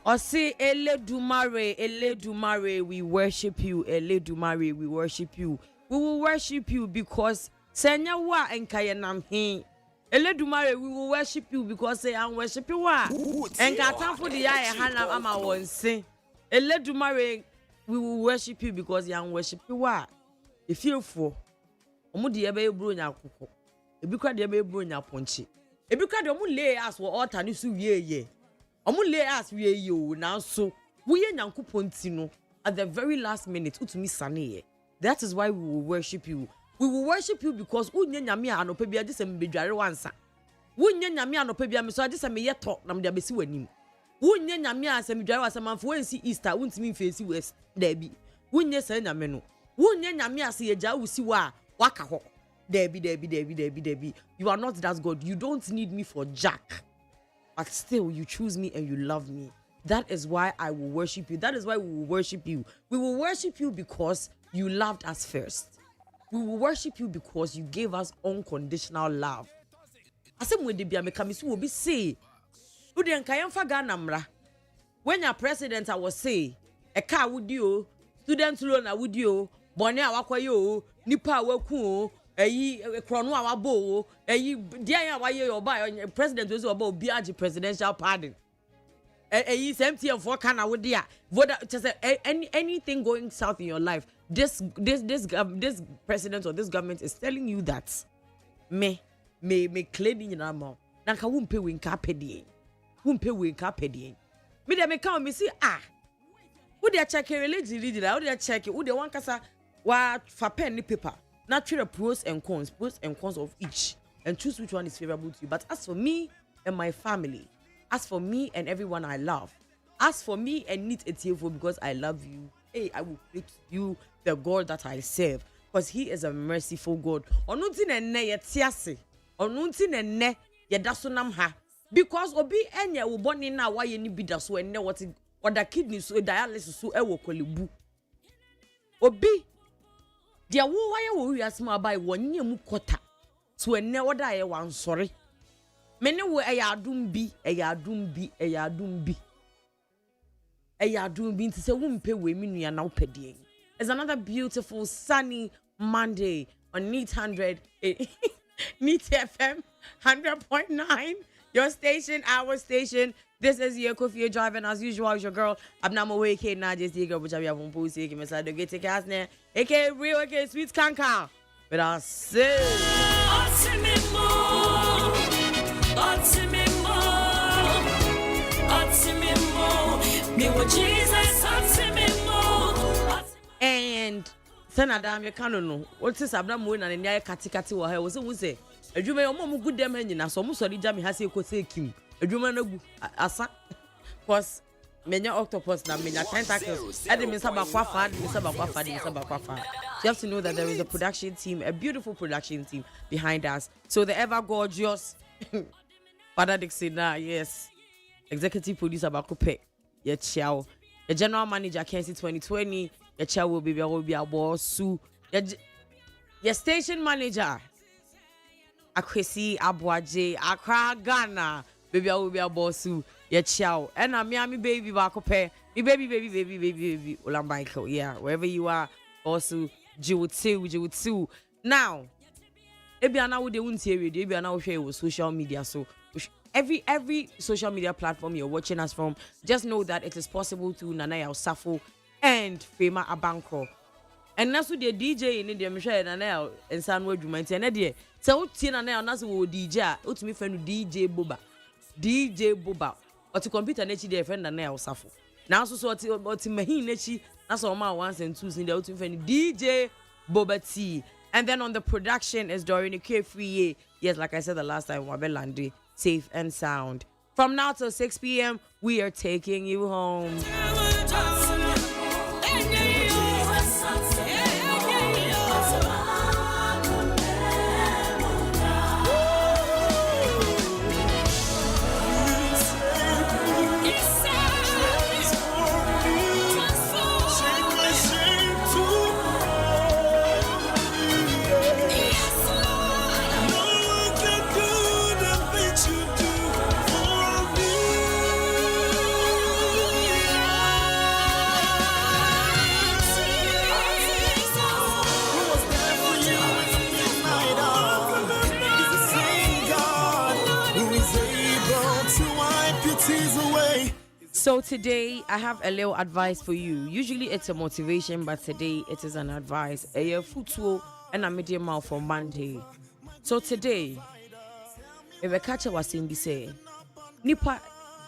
Osi Eledumare, we worship you. Eledumare, we worship you. We will worship you because Senya wa enkaya namhi. Eledumare, we will worship you because say I'm worship you wa. Enka tamfo di ya hana ama wonse. Eledumare, we will worship you because you worship you wa. If you for omu di ebe ebro nya akoko. Ebi kwa di ebe ebro nya ponchi. Ebi kwa di omu lay as wo altar ni su ye. Omu lay as we you now so we nyankopon ti no at the very last minute utumi sane. That is why we will worship you. We will worship you because unye nyame anopa bia de sem bedware wansa. Unye nyame anopa bia me so ade sem yeto na me de besi wanim. Unye nyame asem bedware wansa manfo wansi Easter untimi mfesi west da bi. Unye sa nyame no. Unye nyame ase yeja wusi wa waka ho. Debi. You are not that God. You don't need me for jack. But still, you choose me and you love me. That is why I will worship you. That is why we will worship you. We will worship you because you loved us first. We will worship you because you gave us unconditional love. I said, when the Biamekamisu will be say, when your president, I was say, a car would you, student loan, I would you, Bonia Wakwayo, Nipa Waku. Kronwa wabo dia wa ye oba president was about biaji presidential pardon empty for kana wo dia just anything going south in your life this president or this government is telling you that me claiming in amount na ka wumpe we nka pedie me dem ka me see wo dia check religion wo dia check wo dia wan kasa wa fa pen ni paper. Naturally, pros and cons of each, and choose which one is favorable to you. But as for me and my family, as for me and everyone I love, as for me and need a TFO because I love you, hey, I will pray to you, the God that I serve, because He is a merciful God. Onunti nene yetiase, onunti nene yedasunam ha, because obi enye uboni na wa ye ni bidaso ene what the kidneys so dialysis so ewo kwalibu obi. Dia wo waye wo wiasma bai wonye mu kota so enne woda ye wan sori mene wo eyadum bi nti se wo mpe we minua na wopedie. It's another beautiful sunny Monday on Neat 100 Neat FM 100.9 your station, our station. This is your coffee driving as usual. As your girl, ABENA MOET na just the girl which I have on post. Give me side to get take us ne. AK real, AK sweet kanka. But I say, and Senadam, you can't know what is ABENA MOET and the katikati wa he was who say. A jume omo good dem hanyina so mo sori jam ha se ko se kim adwuma na gu asa cause menya octopus na menya tentacles ade me saba kwafa you have to know that there is a production team, a beautiful production team behind us. So the ever gorgeous Father Dixina, yes, executive producer Bakupe, yeah, Chow, the general manager Kensi 2020, yeah, Chow will be our boss, Sue, your station manager Akwesi Abuaje Accra Ghana baby I will be a boss yeah chow and I'm Miami baby Bakope me baby Ola Michael yeah wherever you are also Jiwutsu now ebiana wo de wuntie radio ebiana wo hwe social media so every social media platform you're watching us from just know that it is possible to Nana Safo and Fema Abanko. And that's what the DJ in India, Michelle and Nana and Sanwo Jumanti and Eddie. So, Tina and that's what DJ, what's me friend DJ Boba, or to compete an HD friend and Nana Safo. Now, so what Mahi that's all my ones and twos in the ultimate friend DJ Boba T. And then on the production is Doreen FIE. Yes, like I said the last time, Wabelandi, safe and sound. From now till 6 p.m., we are taking you home. So today I have a little advice for you. Usually it's a motivation, but today it is an advice. A football and a medium mouth for Monday. So today, if a catcher was saying this, Nipa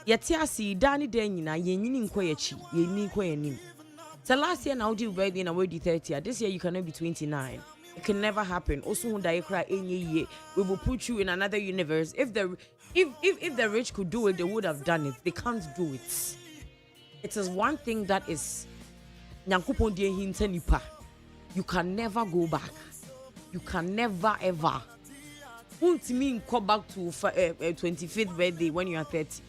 yetiasi Danny Denina, yenin koyechi, yenin koyenim. So last year now do birthday and I will 30. This year you cannot be 29. It can never happen. Also, die cry any year. We will put you in another universe. If the rich could do it, they would have done it. They can't do it. It is one thing that is Nyankopon die hinta nipa. You can never go back. You can never ever. Won't mean come back to 25th birthday when you are 30.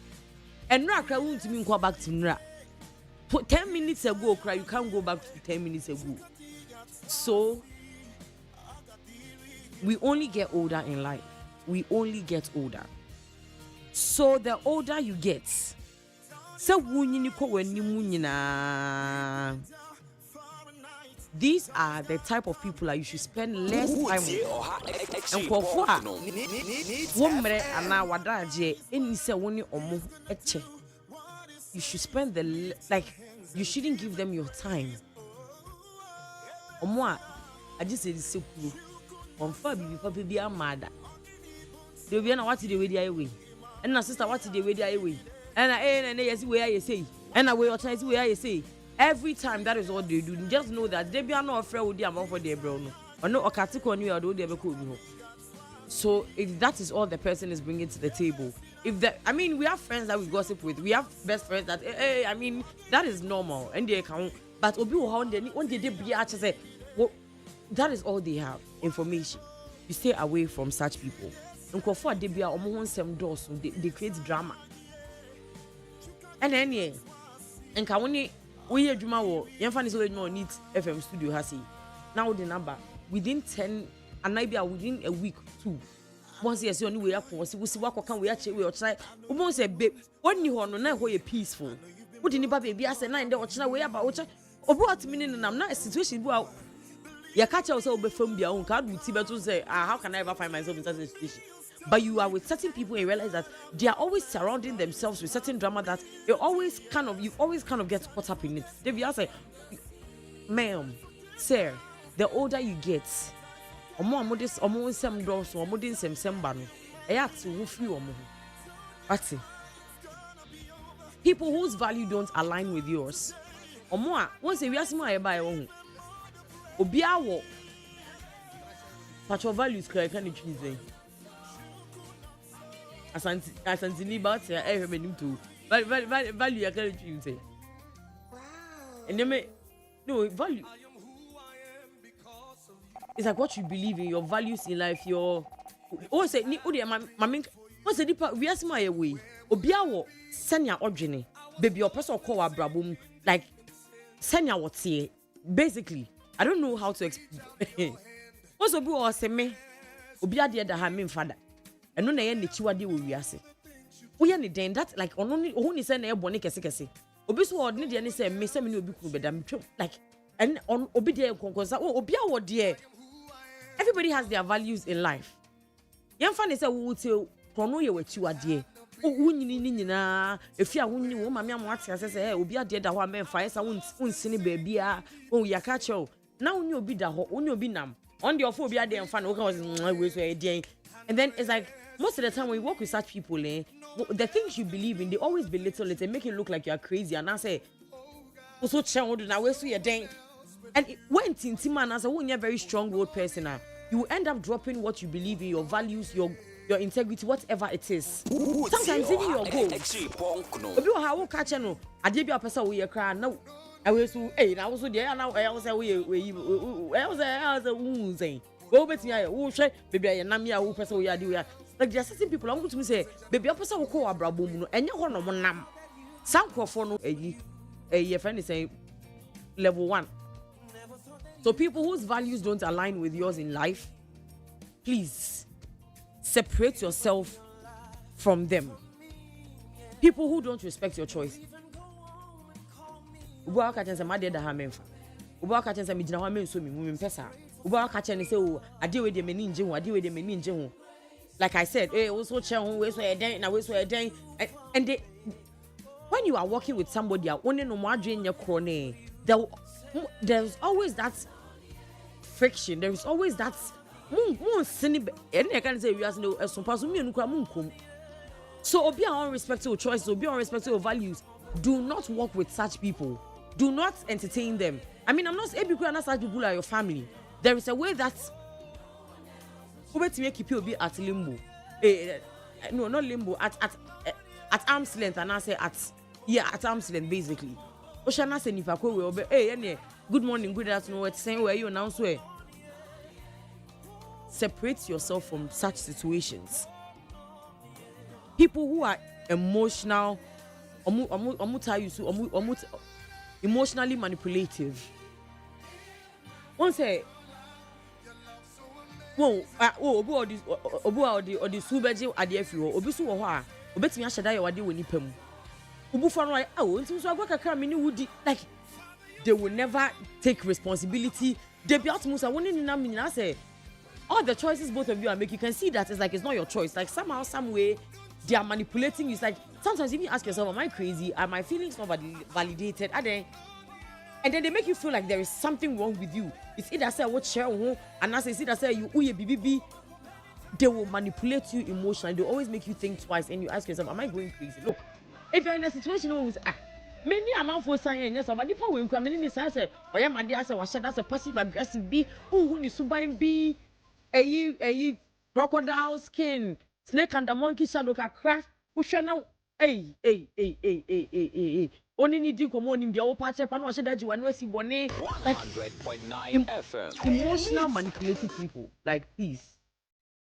And no cry won't mean come back to Nra. 10 minutes ago, cry, you can't go back to 10 minutes ago. So we only get older in life. We only get older. So the older you get, these are the type of people that you should spend less time with. And for you should spend you shouldn't give them your time. I just said it's so cool. On Fabi, Papa be a mother. They'll be what the way they away. And my sister, what the way they away. And I where I say. And I will try to where I say. Every time that is what they do. Just know that they be not afraid with the amount for their brown. Or no, or catiko on you or do they ever could. So if that is all the person is bringing to the table, we have friends that we gossip with. We have best friends that that is normal and they can. But obi when they be actually say, well, that is all they have information. You stay away from such people. They create drama. And then and can we hear Juma wo Yanfani so need FM studio has now the number within 10 and maybe within a week too. Once you see only way up, we see what can we actually we try. Almost say babe, when you want na hoe peaceful. What in the baby as a nine there watch na way about what meaning and I'm not a situation go you catch yourself be from their own card with to say how can I ever find myself in such a situation? But you are with certain people and you realize that they are always surrounding themselves with certain drama that you always kind of get caught up in it. They be say, ma'am, sir, the older you get, people whose value don't align with yours. Once we ask my buy Obiawo, but your values can you choose? Asante liberty everybody to value I can't choose. And then no value. It's like what you believe in, your values in life, your say what's the deeper we ask my way. Obiawo senya odwene baby your person call abrabom like senya what's here basically. I don't know how to explain. What's obi o say me obi ade da ha me father. And no na ye nechiwade wo wiase. Wo ye ne den that like only who ni say na e bone kese. Obi so odne de ne say me say me obi kuru beda me twem like and on obi de konkonsa obi awo de. Everybody has their values in life. Yemfa ne say wo te krono ye wachiwade. Wo nyini nyina efia wo nyini wo mame amwate ase say obi ade da ho amemfa esa wo nsini ba bia wo yaka chew. Na wo nyi obi da ho wo nyi obi nam. On the ofo obi ade emfa na wo kan we so e den. And then it's like most of the time when you work with such people, the things you believe in, they always belittle it and make it look like you are crazy. And I say, also now where's your dang? And when Tintima as a very strong-willed person, you will end up dropping what you believe in, your values, your integrity, whatever it is. Sometimes even your goals. If you have a catcher, no, I did be a person with your cry. No, I was hey, I was there. Now I was a wound. Go bet me, oh, share, baby, I am here, who person we are doing. Like there are certain people I'm going to say, baby, a person will call abrabom, and you want no nam. Some for a friend is saying level 1. So people whose values don't align with yours in life, please separate yourself from them. People who don't respect your choice. Uba catch and my dear the hammer. Uba catch and me did not mean so me women pesa. Uba catch and say, oh, I deal with the meninja, I deal with the meninja. Like I said, also channel, we so a day, now we so a day, and they when you are working with somebody, there's always that friction. There is always that. So, obi are unrespectful choices, obi are unrespectful values. Do not work with such people. Do not entertain them. I mean, I'm not saying because such people are your family. There is a way that to make you be at limbo. No, not limbo. At arm's length, and I say at arm's length, basically. Oshana say if I go good morning, good afternoon. It's saying where you announce where. Separate yourself from such situations. People who are emotional, emotionally manipulative. One say, this subeji adiefu obi su wo ho a obetimi aheda ye wade woni pam ubu fa no nti so agwa kakra me ni wudi, like they will never take responsibility. They be out musa woni ni na me nyina say all the choices both of you are making, you can see that it's like it's not your choice. Like somehow, some way, they are manipulating you. It's like sometimes you even ask yourself, am I crazy? Are my feelings not validated? Are they? And then they make you feel like there is something wrong with you. It's either say what share and I say it's either say you BBB. They will manipulate you emotionally. They always make you think twice, and you ask yourself, am I going crazy? Look, if you're in a situation where many amount for saying yes, but if I will come in this answer, or am I there? That's a passive aggressive be who is to be. A crocodile skin, snake and the monkey shadow can crash. Who shall now? Hey. Only need you come on in the old patch up and watch that you are see bonnet. 100.9 FM. Emotional manipulative people. Like, please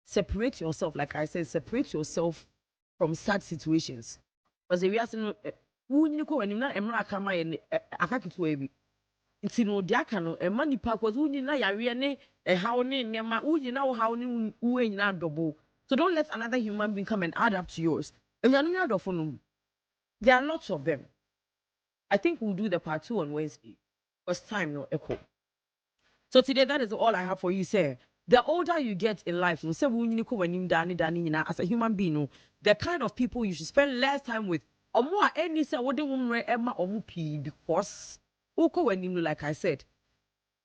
separate yourself. Like I said, separate yourself from sad situations. Because if you ask who you go and you're not come and I can't to a nti no dia ka no e mani pa cause wunyi na yare ne e hawo ne nema wunyi na wo hawo ne uwe nyina double. So don't let another human being come and add up to yours. There are lots of them. I think we'll do the part 2 on Wednesday because time no echo. So today that is all I have for you, sir. The older you get in life, as a human being, the kind of people you should spend less time with. Or more any say what they won't Emma or Mupi because like I said,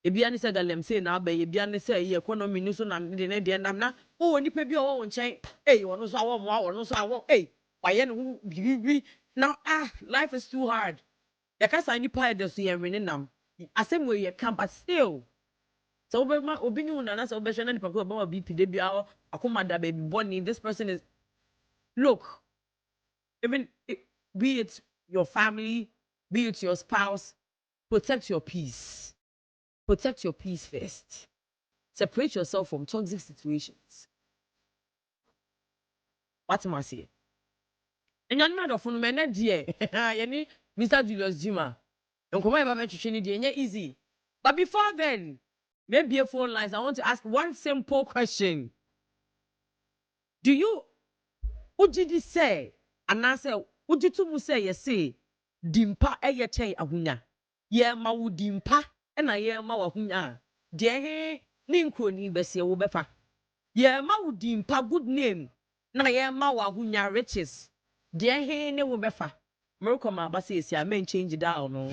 Ebiani said that them say now, baby, Ebiani say, economy news on the end. I'm not, oh, and you pay your own chain. Hey, or no, so I want, or no, so I want, hey, why, now, life is too hard. The case I need pay the see and rename them. I say, where you come, but still. So, my opinion, and that's obsession and about BP, they be our Akumada baby Bonnie. This person is, look, even be it your family, be it your spouse. Protect your peace. Protect your peace first. Separate yourself from toxic situations. What am I saying? And you're not a phone man, dear. Mr. Julius Jima. And come over to Shinny, easy. But before then, maybe a phone lines. I want to ask one simple question. What did you say? And I said, what did you say? You say, Dimpa Ayate Ahunya. Yeah, ma wudimpa na yeah ma wahunya de ninkro ni besie wo befa yeah ma wudimpa good name na yeah ma wahunya riches de he ne wo befa miracle ma ba say esi a men change down no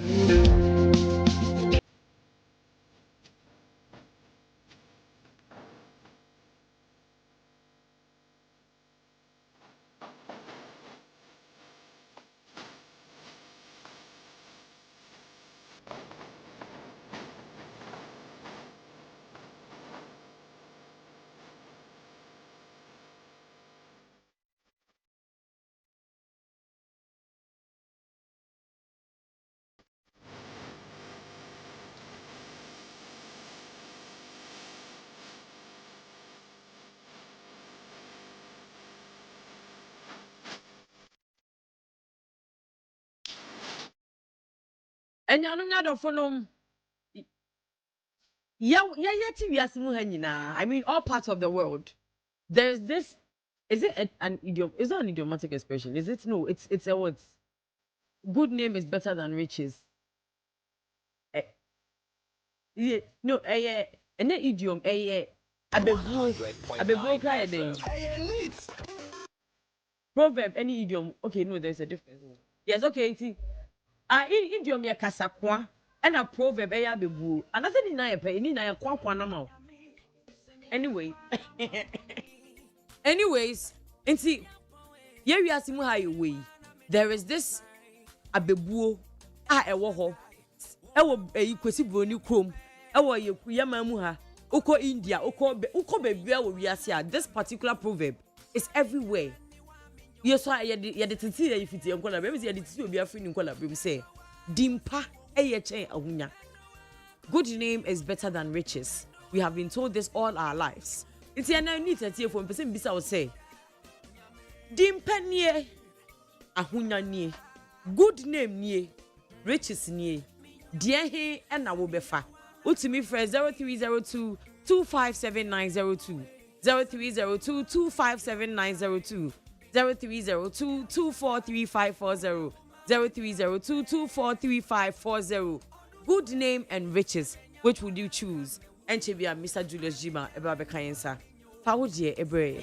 and you know not for yeah I mean all parts of the world there's this is it an idiom is that an idiomatic expression is it no it's a word good name is better than riches yeah no an idiom abebu cry then proverb any idiom okay no there's a difference Yes, okay, see. Idiom ya kasakwa and a proverb eya bebu. Another ni na ye pe ni na ye kwa na ma. Anyway. Anyways, and see, here we are seeing how you way. There is this abebuo ewo ho. Ewo kwesi broni krom. Ewo ye kuyama mu ha. Uko India, uko baby we wiase a. This particular proverb is everywhere. Yes, so ye de titi ye fiti enkola. Be ye de titi obi afri ni enkola. Be say dimpa eye chen ahunya. Good name is better than riches. We have been told this all our lives. It's a new need for person bisa o say dimpa nie ahunya nie good name nie riches nie die he na wo befa utimi fresh 0302 257902 0302 257902 0302 243540 0302 243540 good name and riches, which would you choose? And Chibia Mr. Julius Jima Ebabe Kayensa. Fawuje Ebre.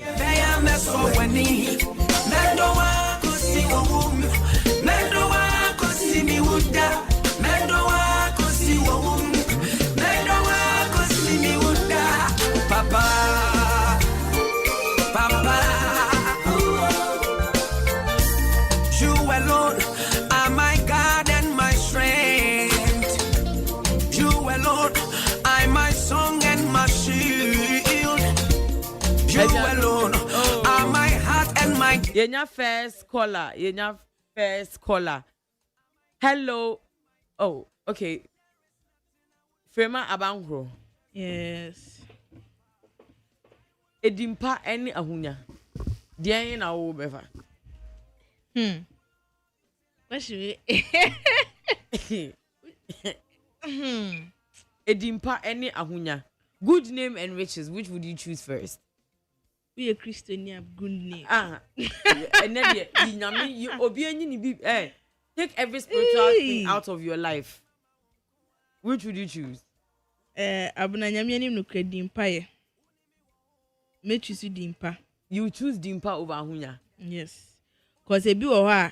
You alone are my God and my strength. You alone are my song and my shield. You alone are my heart and my. Yenya first caller. Hello. Oh, okay. Frema Abangro. Yes. Edimpa any ahunya. Diane na wo befa. What should Edimpa any ahunya. Good name and riches, which would you choose first? we a Christian have good name. And then you obi ni bi take every spiritual thing out of your life. Which would you choose? Abuna nyame anim no kredimpa ye. Me choose dimpa. You choose dimpa over ahunya. Yes. Cause ebi wo ha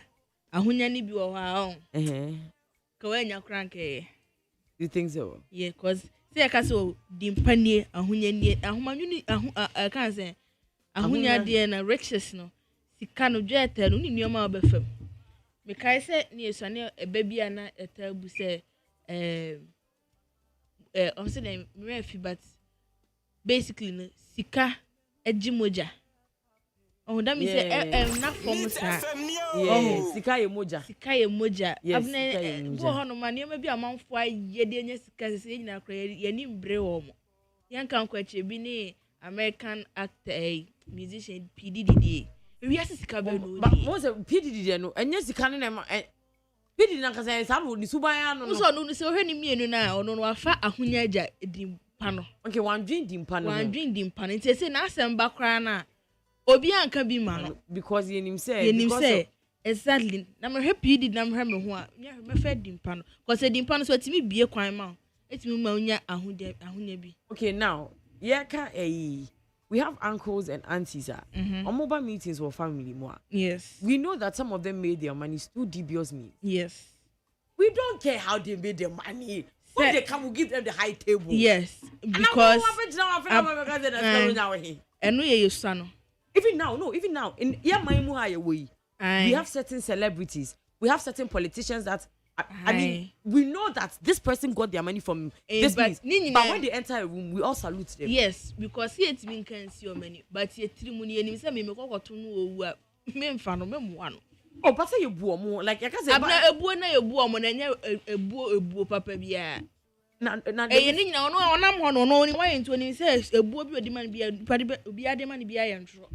ahunya ni bi wo ha on. Ka wa nya kranke. You think so? Yeah, cause say ka so dimpa nie ahunya nie ahumanyu ni kan say ahunya de na riches no sika no dweta no ni nioma obefam. Me kai say ni esuane eba bia na etabu say I'm saying me fi but basically no sika ejimoja. Oh, that means na from sa. Yeah, sika ye moja. Sika ye moja. Abne go hono ma ne bi amanfo aye de nya sika se nyina kra ye ni mbre wo mo. Yan kan kwache bi ni American actor musician PDD. We are sika be no. But what's a PDD no? Enya sika ne na PDD na kasa sa bo ni suban ano no. So no se ohwe ni mienu na ono no afa ahonya aja dimpa no. Okay, one dream dimpa no. One dream dimpa no. Nti se na asem ba kra na obi anka bi ma no because yenim say exactly na me happy did na me ho a me fa dimpa no because dimpa no so atimi bie kwan ma etimi ma onya ahonya bi. Okay, now we have uncles and aunties on mobile meetings or family more. Yes, we know that some of them made their money through dubious means. Yes, we don't care how they made their money. When they come, we give them the high table. Yes, because and we even now in we have certain celebrities, we have certain politicians that I mean, we know that this person got their money from this means. But when they enter a room, we all salute them. Yes, because he ain't can see your money, but ye trimuni and say me go to know me mfano me one. Oh, but say you boo more like I can say a boo na a boo mo na a boo papa bia. Na ni na ono onam ho no no ni why into ni say a boo bi demand bia bia demand bia ye ntro.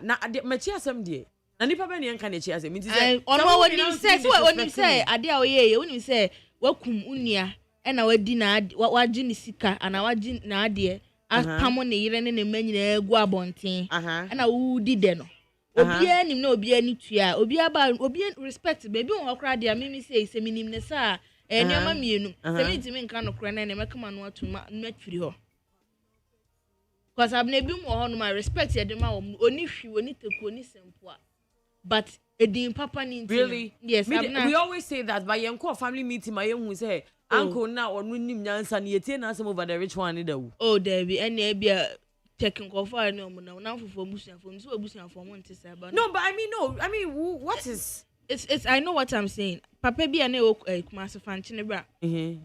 Na me chia asem die. Na nipa be ne enka ne chia asem. Nti say ono woni say ade a oyeye woni say wakum unia e na wadi na waji ni sika ana waji na ade apamo ne yire ne ne manyina egu abonten e na wudi de no obi anim na obi ani tua obi aba obi respect baby won hokra de mimi say se minim ne sa enema mienu se mi timi nka no kra na ne mekama no atuma matfiri ho. Because I've never been more on my respect. Yet, the man, only she will need to go any simple. but edin papa ni really yes we always say that but yenko family meeting my who say uncle now or nim nyansa na yetie na some over the rich one ni da wo oh there be any e bia taking for no mo na for busian for so busian for mo ntse say but no but I mean what is it's I know what I'm saying papa bia na e kuma so fan chine bra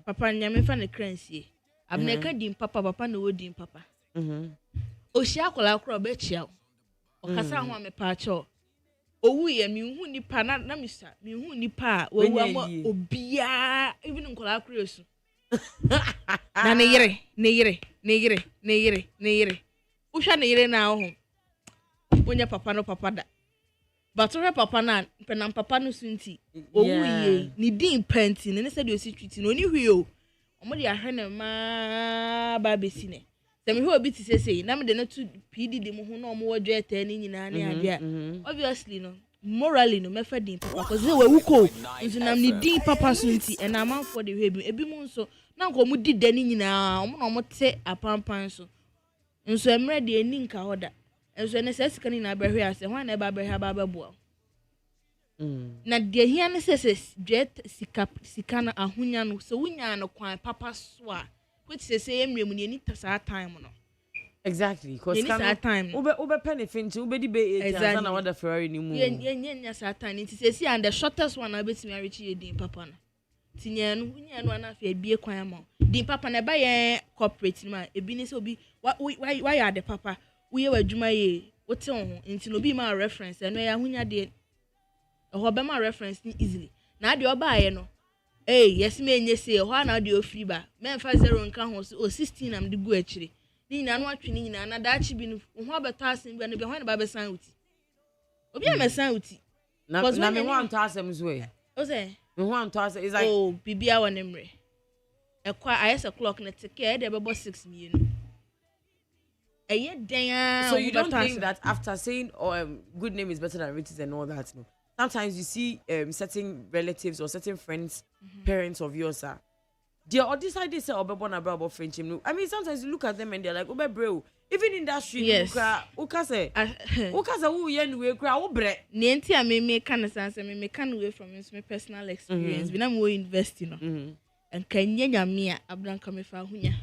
papa nyame fa ne kransie abna ka dim papa na wo dim papa o hia kola kro ba chia o kasa ho amepa cho owu ye mi hu nipa na misa mi hu nipa wo wa obia even nkola kro esu na ne yire uhwa ne yire na ho onya papa no papa da but o papa na penam papa no sunti owu ye ni din panti ne se de osi twiti no ni hwi o omo de ahwe ne ma ba besi ne se me obi ti sese na me de na tu PDD mo ho na omo wadwa eta ni nyina ne adua obviously no morally no me fa din papa cause we wuko nso nam ni din papa sunti e na amanfo de hwe ebi mu nso na nko mu di dani nyina omo na omo te apampan so nso emre de eni nka hoda nso ne se sika ni na abehwe ase ho na eba abehwe aba bua na de hia ne se jet sika na ahunya no so wunya no kwan papa so a which say emremu ni eni tasa time no exactly because can ube penny finchi ube di be 8 na wada Ferrari ni mu yen satan ni say and the shortest one na betimi reach ye din papa na tinye no na fa bie kwan ma din papa na ba ye corporate ni ma ebi ni say obi why you the papa we ye wadwuma ye wote ho nti no bi ma reference no ya hunya de ho be ma reference ni easily na de oba ye no yes me enye say ho na de ofri ba me fa 0 nka ho so 16 am de gu akire ni nyina no atwe ni nyina na daachi bi no ho abeta asem bi na be ho na ba be san uti obi am san uti na me ho anto asem zo e o say me ho anto asem is like bibia wa nemre ekwa ayesa clock na teke e de be bo 6 mienu eye den so you don't think that after saying good name is better than riches and all that no sometimes you see certain relatives or certain friends parents of yours are they all decide they say obebo na bra friendship no I mean sometimes you look at them and they're like obebreo even in that street yes. ukase who ye we kra obre ne enti a me kan sense me kan away from my personal experience we na mo invest no and kanye nyame a abranka me fa hunya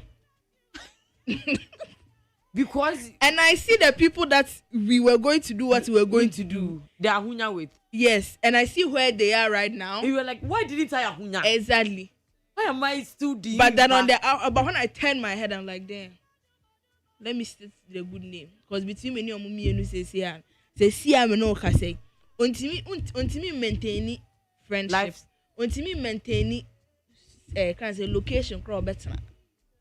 because and I see the people that we were going to do what we were going to do they are hunya with yes and I see where they are right now you were like why didn't I hunya exactly why am I still deep but then on the but when I turn my head I'm like damn let me state the good name because between me and omumienu say me no ka say ontimi maintain friendship ontimi maintain can say location crowd better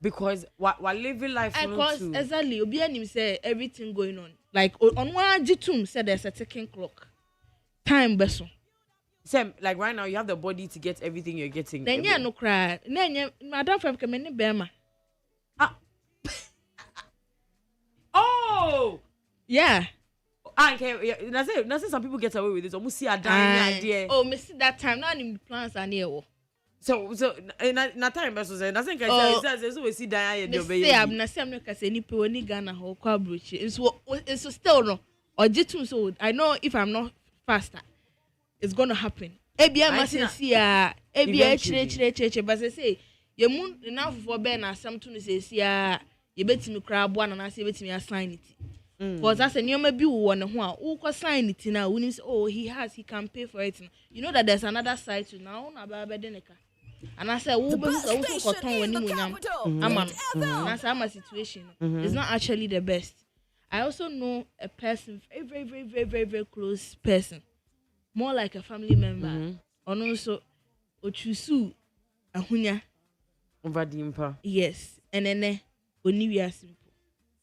because what living life because exactly obi anim say everything going on like on one jitum said there's a ticking clock time beso same like right now you have the body to get everything you're getting then yeah no cry then madam fam come ni bema oh yeah okay na say some people get away with this almost see a dying idea oh me see that time now the plans are near so na time beso say na say can say so we see dying idea be say am na say am no ka say ni pe oni Ghana ho kwa brochi it's still no or jitum so I know if I'm not faster it's going to happen ebia masisi a ebia chire but say ye mu na fofo be na asam to no say sia ye betimi kra abo na say betimi assign it because as anyoma bi wo ne ho a wo ko sign it na wo say oh he can pay for it you know that there's another side to now na ba be deneka and I say wo be so ko ton wani mo nyam ama na say ama situation it's not actually the best. I also know a person very close person more like a family member and also ochusu ahunya over the impa yes and then oniwia simple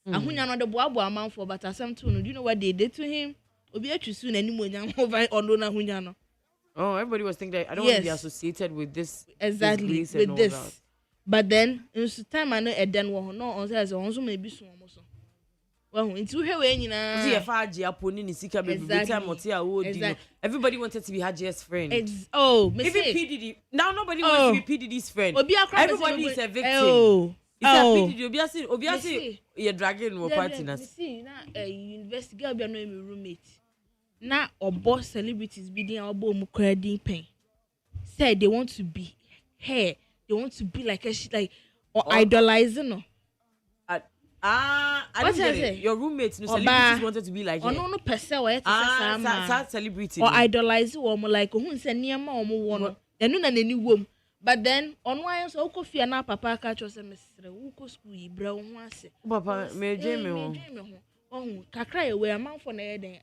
ahunya no the boabo amanfo but asem to no do you know what they did to him obi achusu na nimonyam over ondo na ahunya no oh everybody was thinking that I don't want to be associated with this exactly with this that. But then in time I know eden wo no on say so maybe so so well into we nyina see if aje aponi ni sika be time oti a wo di everybody wanted to be Haji's friend even PDD now nobody wants to be PDD's friend everybody is a victim it's a PDD obiasi you dragging no party na see na university girl be no my roommate na obo celebrities be dey obo mu credit pen. Say they want to be her, they want to be like her, like or idolizing her. I didn't get it. Your roommates, no celebrities wanted to be like her. No person where to celebrity. Or idolize or like who say near ma or one. Then no na any womb. But then on why so ko fia na papa catch us Mr. Who go school bro ho ase. Papa me dream ho. Oh, kakra we am for na den.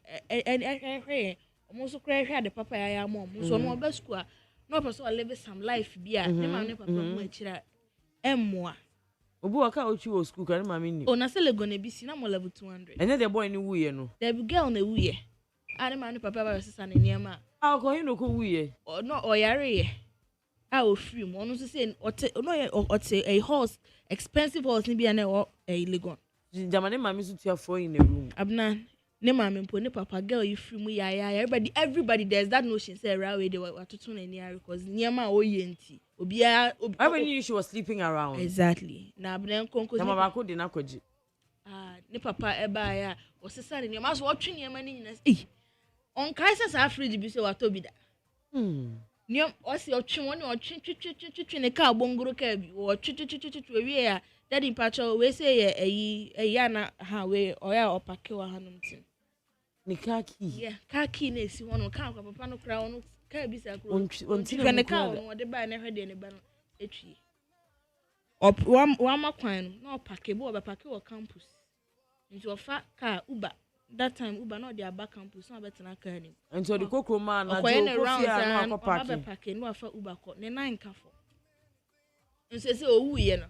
Almost cry the papa ya mom. So no be school. No person live some life bia. Ne ma ne papa mu akira. Emmoa. Obu aka ochi wo school kan ma me ni. O na se lego na bi si na mo level 200. Ene the boy ni wuye no. The girl na wuye. Ade ma ne papa ba sisa ne niam a ko hin no ko wuye. O no o yare ye. A o free mo no so say ote a horse expensive horse ni bia na e Legon. Jamane ma me so tua for in the room. Abna ne ma me mpo ne papa girl you free mu ya everybody there's that notion say rawe they were to na ni because niam a o ye nti. Obia I knew she was sleeping around. Exactly. Na abna konko. Na ma ko de na koji. Ne papa eba ya o sesa ne niam aso o twe niam ni nyina. On crisis afraid bi say wato bi da. Niam o se o twe woni o twe ne ka bongoro ka bi o twe we ya daddy pacho we say eyi na ha we o ya opake wa hanom tin. Ni kaki. Yeah, kaki na esi wono ka papa no kra wono ka bi sa kro. On ne ka wono de ba na hwede ne ba no etwie. Wa makwan no na opake bo obepake wo campus. Nti ofa ka Uber. That time Uber no dey back campus no betena ka ni. Nti the kokro man na do kofia no akopake no afa Uber ko ne nan kafo. Nti se owuye no.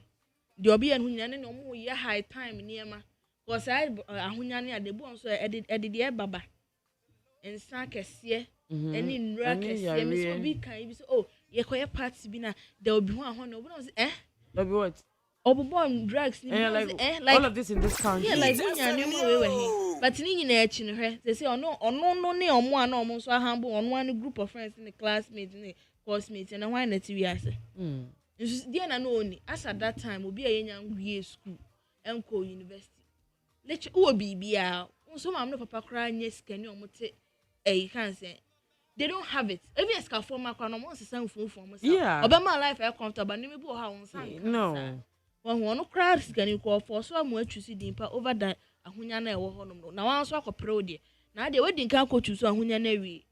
De obi en hunya ne omo ye high time niema. Cause ahunya ne ade bo nso edede baba. Ensa kese eni nra kese me so bi kan bi so oh ye koye party bi na there will be one ho no there be what obubon drugs ni like all of this in this country. Yeah, like hunya ne mo we here. But ni nyina echi ne hwe they say ono no ne omo ana omo nso ahambo ono one group of friends ni classmates ni course-mates na why na ti wi ase. Dia na no oni as at that time obi ayenya ngwie school enko university. Lecture wo bibia nso mam no papa kra nya skani omote can say they don't have it. Even a form makwa no mo sesan funfun mo say obema life e comfortable ni me bo ha won san. No. Won no kra skani ko for so am atwusi dimpa over that ahunya na e wo honom no. Na wan so akopre ode. Na de wedi nka ko twusu ahunya na wi.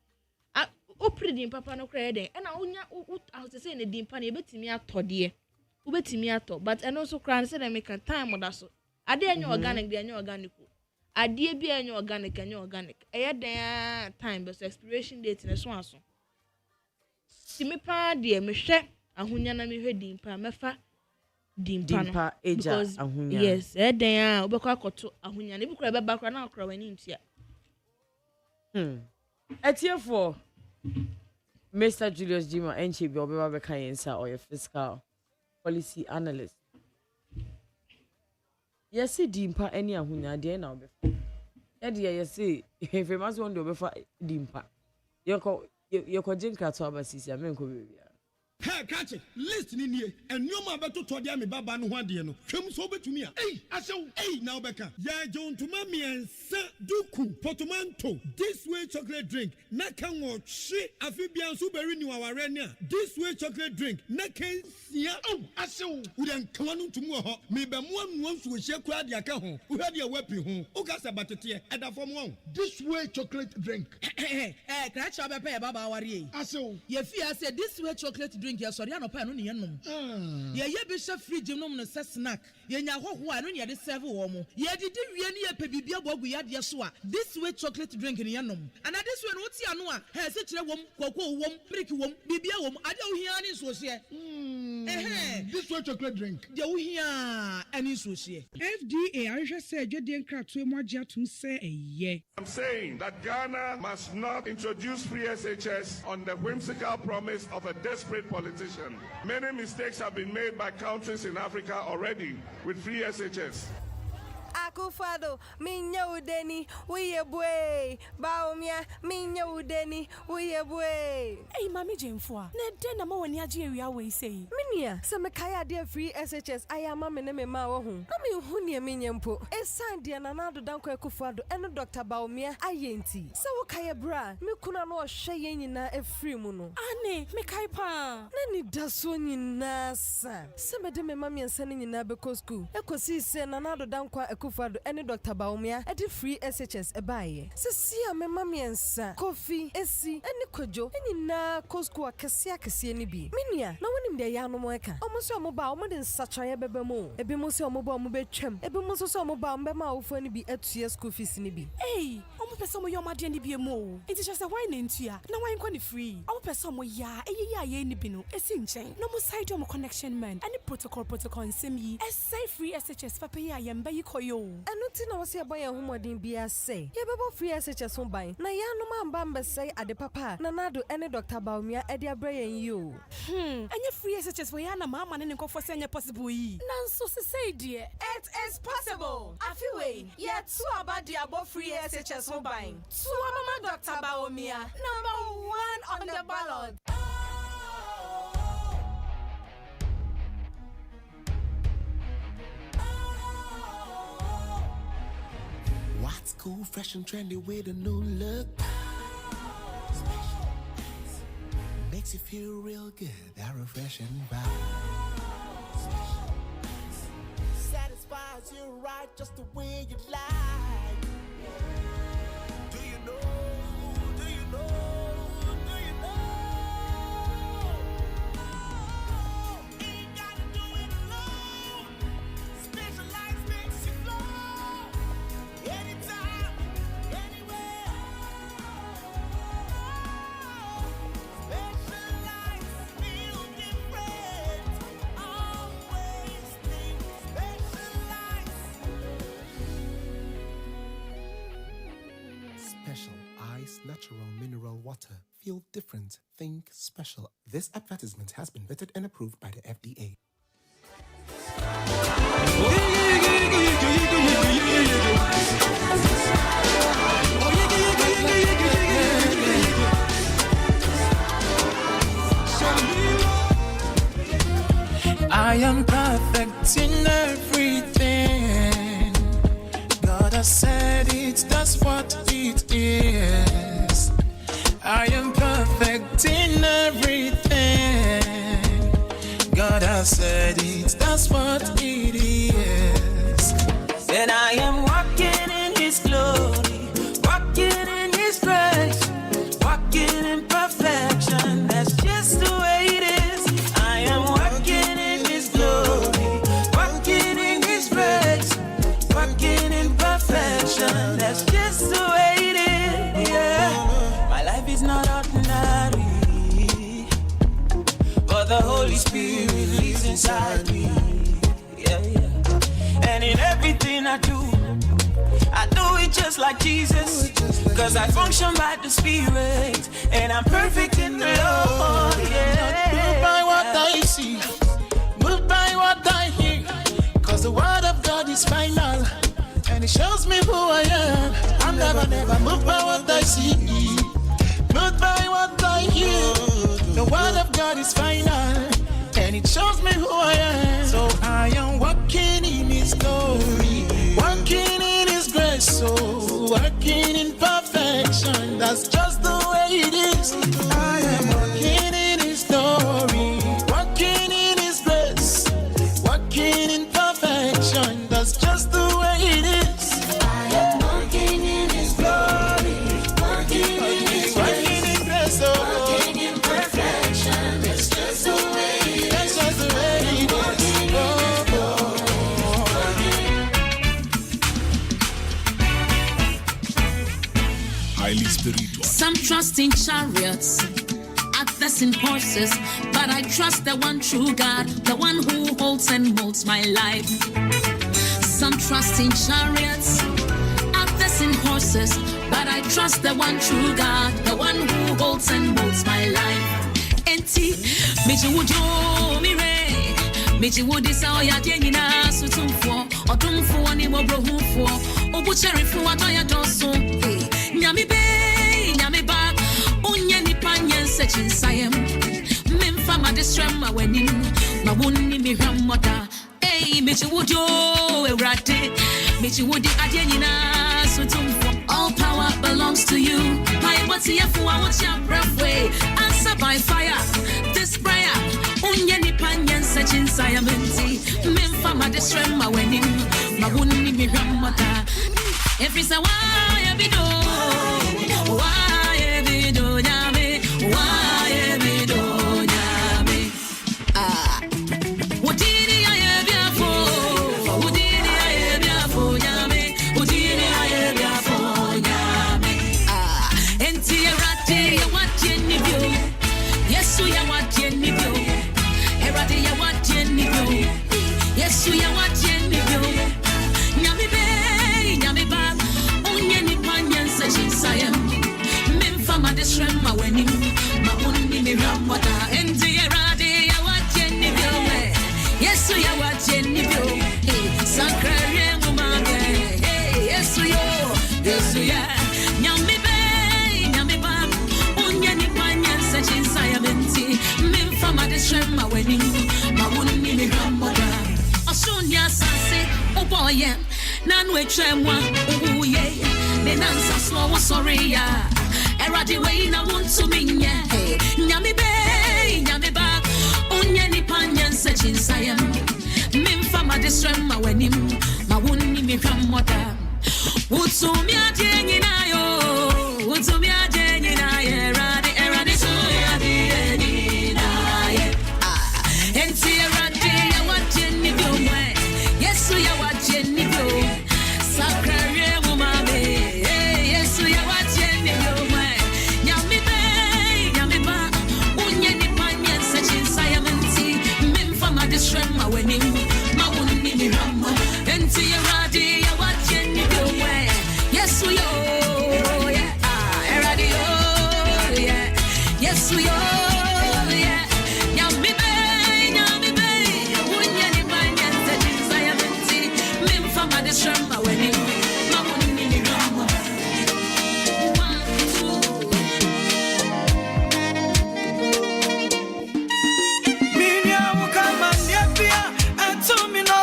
Opre dimpa pa no kra den. E na ahunya I say ne dimpa na e betimi atode. Wo betimi ato but e no so kra say na make time da so. Ade enyo organic de enyo organic. Adie bi enyo organic. Eye den time but expiration date na so aso. Si me pa de me hwe ahunya na me hwe dimpa mefa dimpa eja ahunya. Yes, den obekọ akoto ahunya na bi kura be bakra na akra wani ntia. Etiefo Mr. Julius Jima enche bi obeba be kan yensa or your fiscal policy analyst. Yes, dimpa any ahunya de na obefa. Yes, if you must want to obefa dimpa. Yoko jinka to abasisi amenko baby. Hey, catch it. Listen in here. And you ma beto to dia me baba no hwade no. Twem so betumi a. Hey, asew. Hey, now beka. Ya John to mami ensa duku portmanteau. This way chocolate drink. Na kan wo hwe afibia so beri ni waware ne a. This way chocolate drink. Na kan sia. Oh, asew. Udan kwanu tumu ho. Me be mo anu ansu hye kwa de aka ho. Uhade a wapi ho. Ugasa batete. Eda fom won. This way chocolate drink. Kratch obepe baba ware. Asew. Ye fia say this way chocolate drink ya sorry no pa no ne yenom ye be hwe fridge nom no se snack ye nya hoho a no ne de serve wo mo ye didi wie ne ye pe bibia bogu ya de so a this way chocolate drink ne yenom and this way no ti ano a he se kire wom koko wom brick wom bibia wom ade wo hia ne so se this way chocolate drink de wo hia ani so se FDA ahwehwe se adwede nkrato emu agye atum se eye. I'm saying that Ghana must not introduce free SHS on the whimsical promise of a desperate politician. Many mistakes have been made by countries in Africa already with free SHS. Akufado, minya udeni, we boy. Baumia, minya udeni, we boy. Hey, Mammy Jemfua, Ned Denamo and Yaji, we say. Minia, some kaya dear free SHS, I am mamma name ma home. I mean, Hunia minyampo, a Sandy and another Danko Akufado, and Dr. Baumia, Ayenti. So kaya bra, me kuna no shayin na a free muno. Anne, me kaipa. Nani dasoni nasa. Some of them mammy and sending in Abeco school. Ecosi send another Danko Akufado, and Dr. Baumia, at the free SHS a buy. Sasia, me mammy and sa, coffee, esi, and Kojo, and in na Cosco, Cassia, Cassiani B. Minia, no one in the Yano Moeka. Almost a mobile, more than such a bebemo. A bimoso mobile mobile chem. A bimoso mobile bema for any be at 2 years school fees in be. Hey, I'm a person your mother and be a mo. It is just a wine into ya. No one can free. I'm a person where ya, a ye bino, a sing chain. No more side of connection man. Any protocol in semi. A safe free SHS for pay I am by you koyo. And nothing I was here by a woman didn't be a say. Ya babo free SHS home by. Na ya no man bamba say at the papa. Nanado any Dr. Baumia at their brain you. And your free SHS for Yana Mamma and go for senior possible. None so say, dear. It is possible. I feel way. Yet, so about the above free SHS home buying. So, Mama Dr. Baumia, #1 on the ballot. What's cool, fresh and trendy with a new look? Makes you feel real good, that refreshing vibe. Satisfies you right just the way you like. Do you know? Do you know? Do you know? Ain't gotta do it alone. Specialized makes you flow. Anytime, anywhere. Specialized feel different. Always think specialized. Special Ice Natural Mineral Water. Feel different. Think special. This advertisement has been vetted and approved by the FDA. I am perfect in everything. God has said it, that's what it is. I am perfect in everything. God has said it, that's what it is. And I am walking in His glory, walking in His grace, walking in perfection. That's just the way it is. I am walking in His glory, walking in His grace, walking in perfection. That's just the way it is. Yeah. My life is not ordinary, but the Holy Spirit lives inside me. Yeah, yeah. And in everything I do it just like Jesus. Cause I function by the Spirit, and I'm perfect in the Lord. Yeah. Moved by what I see, moved by what I hear. Cause the word of God is final, and it shows me who I am. I'm never moved by what I see, moved by what I hear. The word of God is final, and it shows me who I am. So I am walking in His glory, walking in His grace, so walking in perfection. That's just the way it is. I am walking in His glory, walking in His grace, walking in perfection. That's just the way it is. I am walking in His glory, walking in His grace, walking in perfection. That's just the way it is. That's just the way it is. Highly spiritual. Some trust in chariots, others in horses, but I trust the one true God, the one who holds and molds my life. Some trust in chariots, others in horses, but I trust the one true God, the one who holds and molds my life. Enti, meji wujo mire, meji wudi sa oya jenina sutumfo. Otumfo ni mo brohufo. Obucheri fu adoya doso. Nyami be, nyami ba. Unye ni panyen sechin sayem. Memfa ma distrema wenim. Ma wuni mi ramoda. Hey, mechi wodio erate. Mechi wodi adyena sutumfo. All power belongs to you. My what's here for what's your breathway. Answer by fire. This prayer. Unye ni panyen sechin sayamenti. Memfa ma distrema wenim. Ma wuni mi ramoda. Every say why ebido. Why ebido nyame. Why ebido nyame. Ah. Wodini aye biafo. Wodini aye biafo nyame. Wodini aye biafo nyame. Ah. Enti erate ya watye nibyo. Yesu ya watye nibyo. Erate ya watye nibyo. Yesu ya watye nibyo. Nyame be, nyame ba. Unye ni panyen se chisayem. Memfa ma disrema wenim. Ma unni mi ramwata. Enti erate ya watye nibyo. Yesu ya watye nibyo. Sakrare mumage. Yesu yo. Yesu ya. Nyame be, nyame ba. Unye ni panyen se chisayem enti. Memfa ma disrema wenim. Ma unni mi ramwata. Osunya sase. Oboye. Nanu echemwa. Uye. Nenansa slow sorry ya. Eradi we na wuntu minye. Nyame be, nyame ba. Unye ni panyen se chinsayem. Memfa ma distrema wenim. Ma wuni mi ramoda. Utumi adye na yo. Utumi adye na ye. Eradi so adye na ye. Enti eradi ya watye ni byomwe. Yesu ya watye ni byo. Sakrare mumame. Yesu ya watye ni byomwe. Nyame be, nyame ba. Unye ni panyen se chinsayamenti. Memfa ma distrema wenim. Ma wuni mi ramo. Enti eradi ya watye ni byomwe. Yesu yo, yeah. Eradi yo, yeah. Yesu yo, yeah. Nyame be, nyame be. Unye ni panyen se chinsayamenti. Memfa ma distrema wenim. Ma wuni mi ramo. 1, 2. Minya ukama niepia etumino.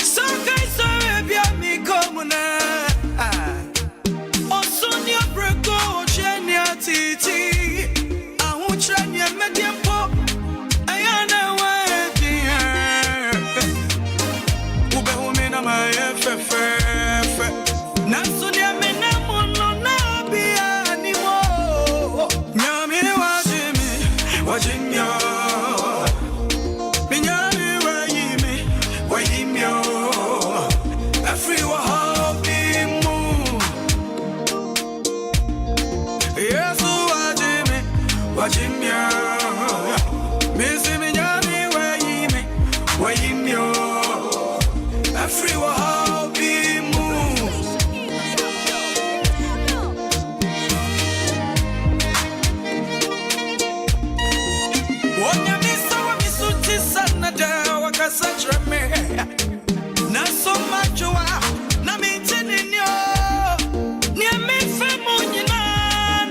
So kai so ebia mi komuna. Osunyo breko chenya titi. Ahu chenya mediempo. Ayana wa ebia. Ube umena ma efefe. Nasunya mena mono na bia ni wo. Nyami wajimyo. Minyami wajimyo. Every wahabimu. Yesu wajimyo. Misi minyami wajimyo. Every wahabimu. Wonya misa wa misuti sana da wakasachra me. Na so machoa na mitini nyo. Nye mifemu nyina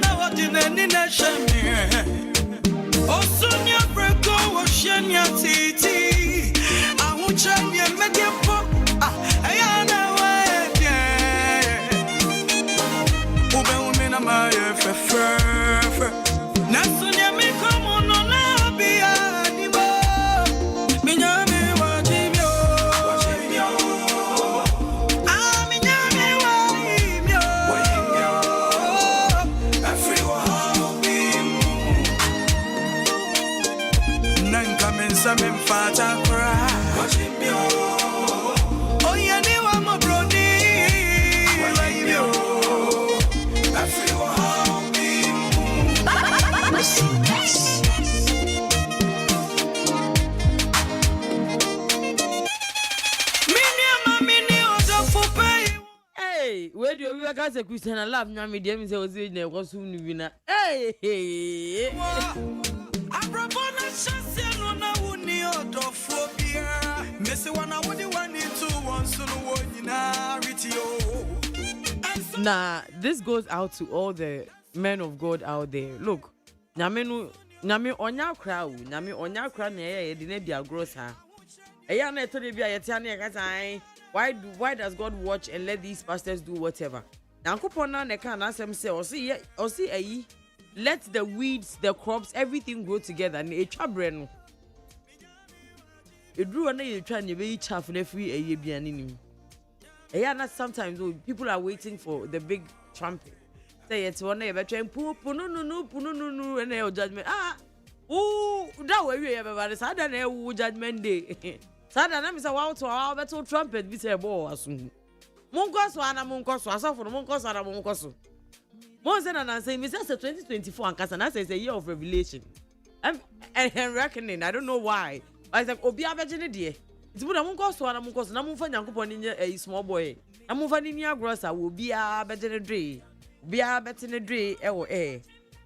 na wadine nina shame. Osunya breko washenya titi. Ahucha nye mediapo. Ayana webye. Ube umina maye fefe. Nasunya mikomo no na bia ni mo. Minyami wajimyo. Minyami wajimyo. Every wahabimu. Nanka mensa memfata kura. Wajimyo. Oya ni wa mabroni. Wajimyo. Every wahabimu. Hey, where do you guys say Christian and love nyame dem say ozi na ekosu nu bi na. Hey. Abrabona chance no na wuni odofobia. Messi wanna what you want to want so no one in Nah, this goes out to all the men of God out there. Look, nyame onya crowd, nyame onya crowd na ye de na dia gross ha. Eya na eto de bia ye tia na ye ka why does God watch and let these pastors do whatever? Yankopon na ne kan asem say osi ayi let the weeds, the crops, everything grow together na etwa bre no. Edru na ye twa na be chaff na free ayi bia nim. Eya na sometimes people are waiting for the big trumpet. Say it's one day better no and your judgment. That way we everybody sada na judgment day. Sada na me say wow to our better trumpet be say bo asun. Monkoso ana monkoso asafo no monkoso ana monkoso. Monse na say me say 2024 and kasa na say it's a year of revelation. And reckoning, I don't know why. I said obi abegene de. It's bu na monkoso ana monkoso na monfa nyankopon ni a small boy. Na monfa ni grocer wo bia abegene dre. Bia better na dre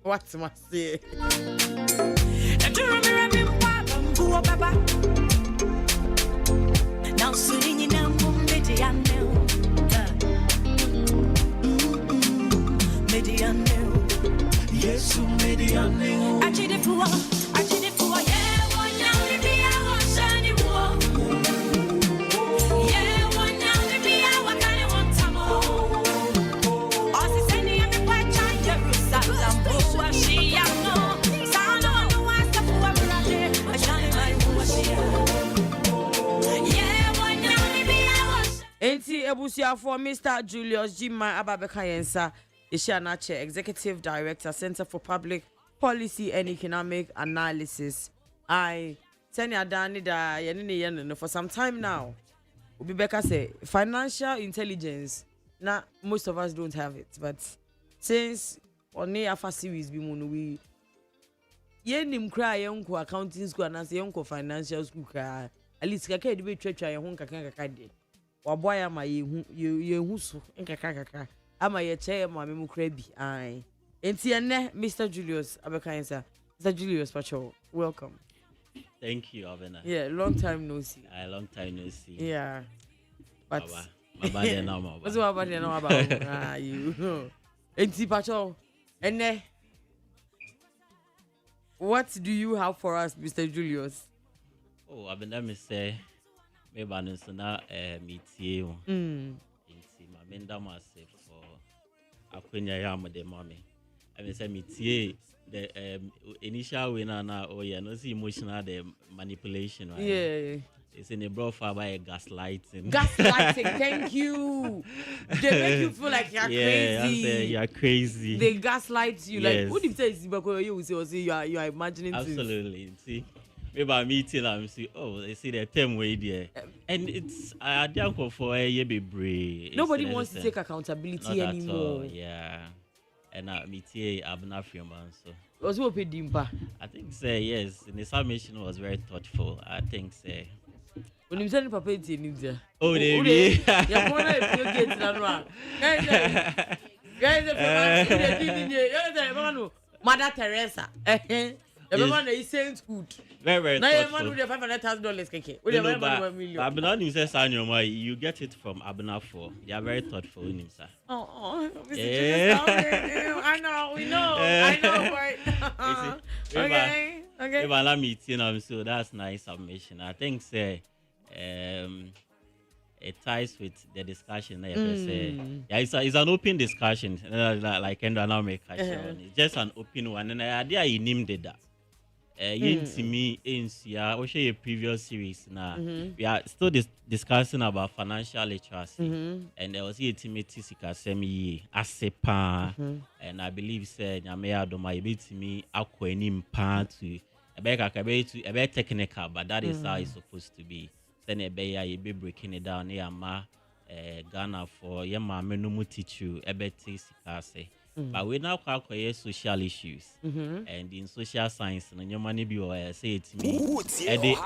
what must say now singing in a mediano yes mediano I did it for yeah one now to be our shiny war yeah one now to be our kind of one time Enti ebusia for Mr. Julius Jima Ababeka Yensa, Ishanache, Executive Director, Center for Public Policy and Economic Analysis. I send ya dani da yenini for some time now. Ubibeka say financial intelligence. Now most of us don't have it, but since on the AFA series we yenim cry yonko accounting school and as yonko financial school cry at least kaka de be twetwa ye ho kaka de waboya ma ye hu so nkaka ama ye che ma me mu kra bi ai enti ene Mr. Julius Abekayensa. Mr. Julius Pacho, welcome. Thank you, Abena. Yeah, long time no see. Long time no see. Yeah. But my bad now, what's my bad now about you know. Enti Pacho, ene what do you have for us, Mr. Julius? Oh, Abena me say me banus na meetie o. Enti ma menda myself for akwenya ya mo de mama. I mean say meetie the initial winner na oh yeah no see emotional the manipulation right. Yeah. It's in a bro for by gaslighting. Gaslighting, thank you. They make you feel like you're crazy. Yeah, you're crazy. They gaslight you. Yes. Like, what if you say you are imagining absolutely things. See, maybe I'm meeting and see, oh, they see the term way there. And it's I don't for a year be brave. Nobody wants to take accountability not anymore. At all, yeah. And meeting Abena Freeman, so. Was what paid Dimpa? I think say yes. The submission was very thoughtful. I think say. When you send Papa to India. Oh, they yeah, one of you get that guys, Mother Teresa. Everyone is saying good. Very now thoughtful. Now you have $500,000 keke. Abena, you get it from Abena 4. They are very thoughtful in himself. Yeah. I know, we know. I know, right? Okay. Allow me to so that's nice submission. I think say it ties with the discussion. Yeah, it's an open discussion, like Endranamic. It's just an open one, and the idea you named that. To me, in a previous series now, we are still discussing about financial literacy, and there was a timidity sikasemi asepa, and I believe said Yamea Doma to me akwenim pa to a very technical, but that is how it's supposed to be. Then you be breaking it down here, Ghana for Yama Menumu teach you a better sikase. But we now calculate social issues, and in social science, and your money be say it to me. Ede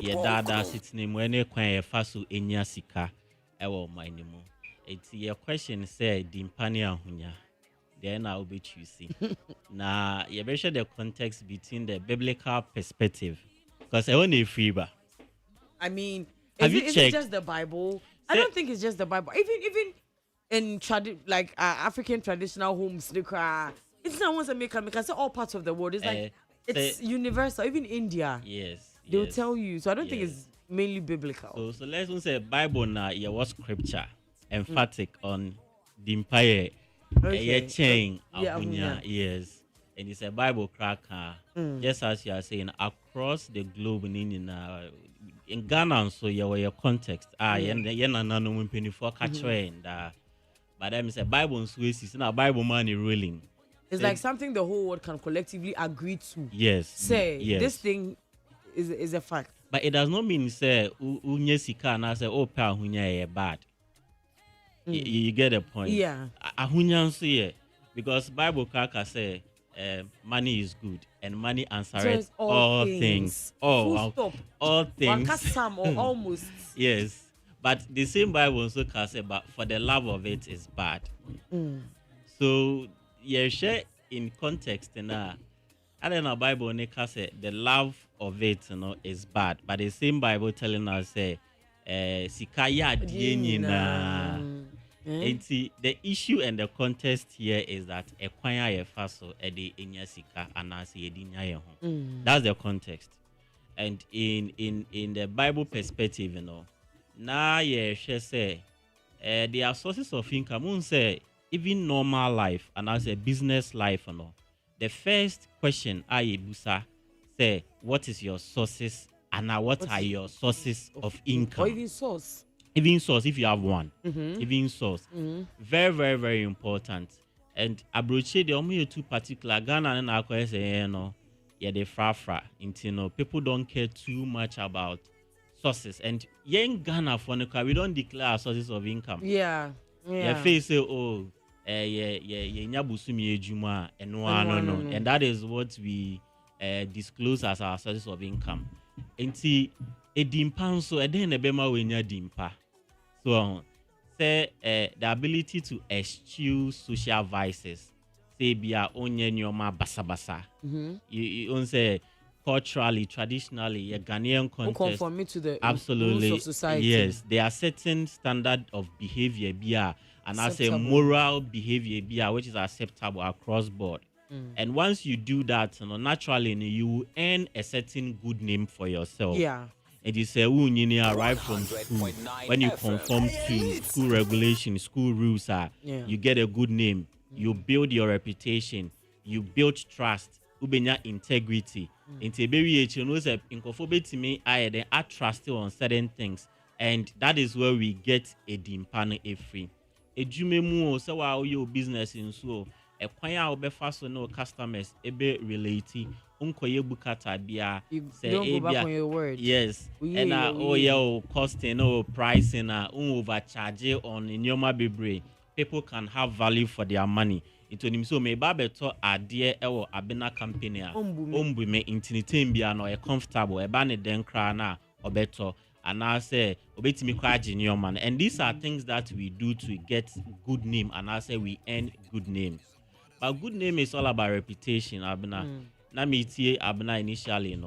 your dada sitting when you can fasu enya sika, my name. It's your question say dimpania hunya. Then I'll be choosing. Now you measure the context between the biblical perspective, because I want a fever. I mean, Have you Is checked? it just the Bible? I don't think it's just the Bible. Even in African traditional homes, it's not once a make say all parts of the world. It's like it's universal. Even India. Yes. They'll tell you. So I don't think it's mainly biblical. So let's say Bible now. Yeah, what scripture emphatic on the empire. Chain. Yes. And it's a Bible cracker. Just as you are saying, across the globe in Ghana, so your context. But then it's a Bible and Swiss, it's not Bible money ruling. It's like something the whole world can collectively agree to. Yes. This thing is a fact. But it does not mean say unye sika and say oh pa ahunya bad. You get the point. Yeah. Ahunya so because Bible cracker say money is good and money answers all things. All things. Some or almost. Yes. But the same Bible also can say, but for the love of it is bad. So share in context I don't know Bible say the love of it is bad. But the same Bible telling us say sikaya the issue and the context here is that ekwanya yefaso ede enya sika anase edinya ho. That's the context. And in the Bible perspective, now say there are sources of income. Say even normal life and as a business life, the first question I busa say what is your sources and what are your sources of income? Or even source. Even source if you have one. Even source. Very, very, very important. And abroche the only two particular Ghana and Akwa say they fra. People don't care too much about sources. And in Ghana for we don't declare our sources of income. Yeah. Face say nyabusumi ejuma and no. And that is what we disclose as our sources of income. Enti edimpa so eden ebema wenya dimpa. So say the ability to eschew social vices. Say bia onye nyoma basabasa. You say culturally, traditionally, a Ghanaian context. Conforming to the absolutely rules of society. Yes, there are certain standard of behavior and I say moral behavior which is acceptable across board. And once you do that, naturally you will earn a certain good name for yourself. Yeah. And you say, you arrive from school. When you conform to school regulations, school rules, you get a good name. You build your reputation. You build trust. Ubenya integrity. Into I trust on certain things. And that is where we get a dimpano a free. A jumemu so while your business in so a kwanya obe fast no customers ebe relate unkoye bukata bia say don't go back on your word. Yes. And costing pricing overcharge on nyoma bebre. People can have value for their money. Into him so me babeto adie ewo ABENA company ombu me intinitem bia no e comfortable e ba ne den kra na obeto and I say obetimi kwa nyoma. And these are things that we do to get good name and I say we earn good name. But good name is all about reputation ABENA. Na me tie ABENA initially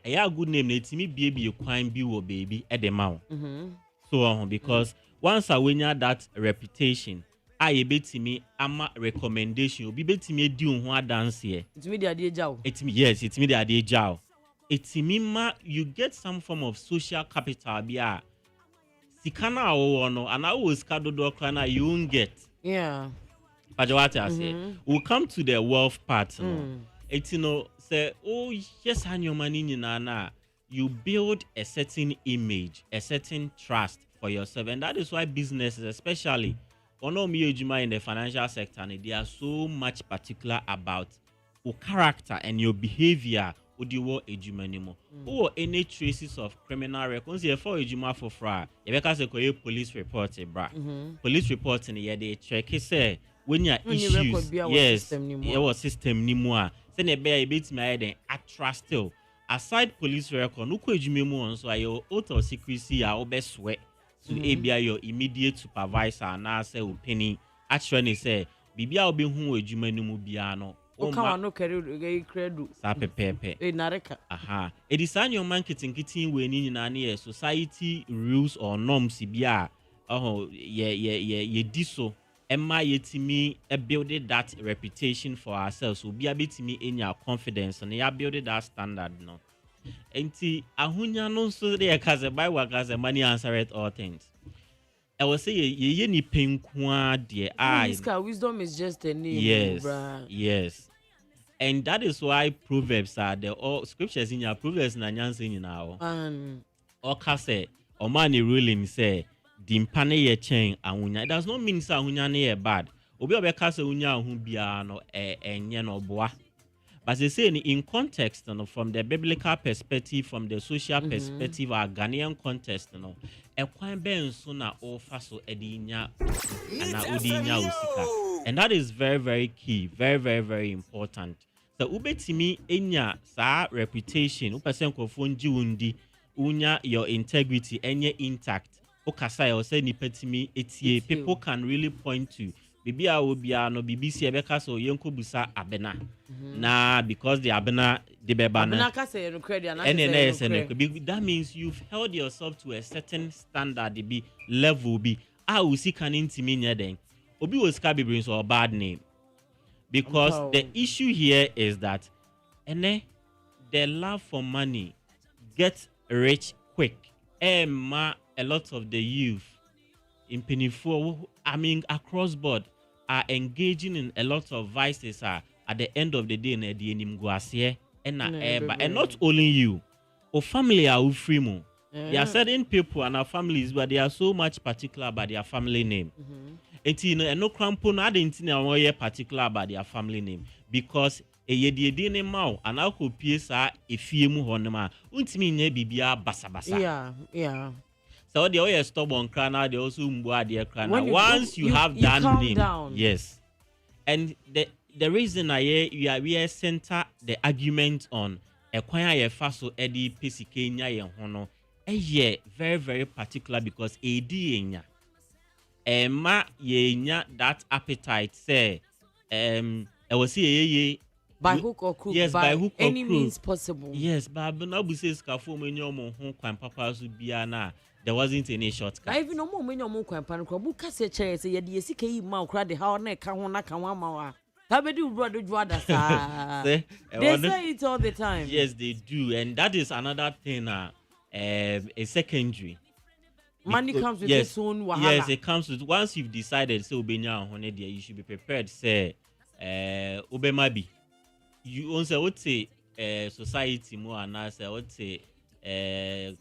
a good name na itimi baby kwan bi wo baby e de ma. So because once I win that reputation I betimi ama recommendation obi betimi edi ho dance here. It's me the idea jaw. It's me the idea jaw. It's me ma you get some form of social capital bia. Sikana o no and I always kadodo kana you won't get. Yeah. But what I say, we'll come to the wealth part. It's say yes and your money na you build a certain image, a certain trust for yourself, and that is why businesses, especially in the financial sector, they are so much particular about your character and your behavior. Or any traces of criminal records, for ejuma for fra. You police report, police report in the they check say when your issues, yes, your system ni more. Say ne be bit me then trust still. Aside police record, no ejuma so your oath of secrecy are best sweat. So ABI your immediate supervisor and I say penny actually say bibia obi hu ejuma no mu bia no Oka no carry credo. Sa pepepe. Nareka. Aha. It is an your marketing kitting when in society rules or norms bia. Oh, ye diso. Emma yetimi builded that reputation for ourselves. Will be a bit me in your confidence and ya builded that standard no. Enti ahunya no so de kaze by work as a money answer at all things. I will say ye ni penkwa de wisdom is just a name. Yes. Bruh. Yes. And that is why proverbs are the all scriptures in your proverbs na nyanse nyina o. O ka say o man ruling say dimpane ye chen ahunya. It does not mean say ahunya na bad. Obi obeka say ahunya ahu bia no enye no boa. But they say in context, from the biblical perspective, from the social perspective, our Ghanaian context, a quite ben sooner or faso edinya and udinya usika. And that is very, very key, very, very, very important. So ubetimi enya sa reputation, upasen kofon jiundi, unya your integrity, enye intact. Okasa yo say nipetimi etie. People can really point to. Bibi a obia no BBC ebeka so yenko busa abena na because the abena de beba na abena ka say no credit na that means you've held yourself to a certain standard be level be usi kan intimi nya den obi osika be bring so a bad name because the issue here is that the love for money gets rich quick a lot of the youth in Penifo, I mean across board, are engaging in a lot of vices at the end of the day and not only you, or family are free mo. There are certain people and our families where they are so much particular about their family name. And no crampon I didn't know particular about their family name because a yedi name mau and I could pierce a FIE mu honema untimi nye bibia basa. Yeah. So they always stubborn crana, they also mboa their crana. Once you have that name, yes. And the reason we center the argument on acquire ye faso edi pesikenya ye hono, very, very particular because edi enya yenya that appetite say I will say by hook or crook, yes, by hook or any crook. means possible. Yes, but Nabu says Kafo Menyomo home kwan papa biana. There wasn't any shortcut. I even no more menyomo kwan pan kro bu kase chere say ye de sika yi ma okra de ha na ka ho na ka wa ma wa. How be do bro do ada sa. They say it all the time. Yes, they do, and that is another thing. A secondary. Money comes with its own wahala. Yes, it comes with once you've decided so obenya honey there, you should be prepared. Say, obemabi. You also would say society more and I would say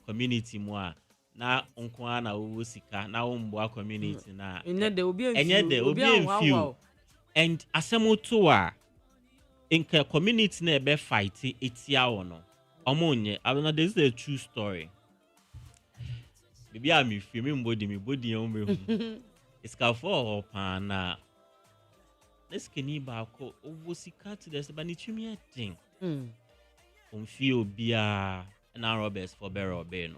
community more. Na unkwana uwusika na umboa community na. And there will be a few. And asemutuwa in community na be fight etia ono. Omonye, I mean this is a true story. Bibi ami fimi mbodi yombe. It's ka for na. Let's keni ba ko uwusika to this but nichumi thing. Feel bia na Roberts for Bero Beno.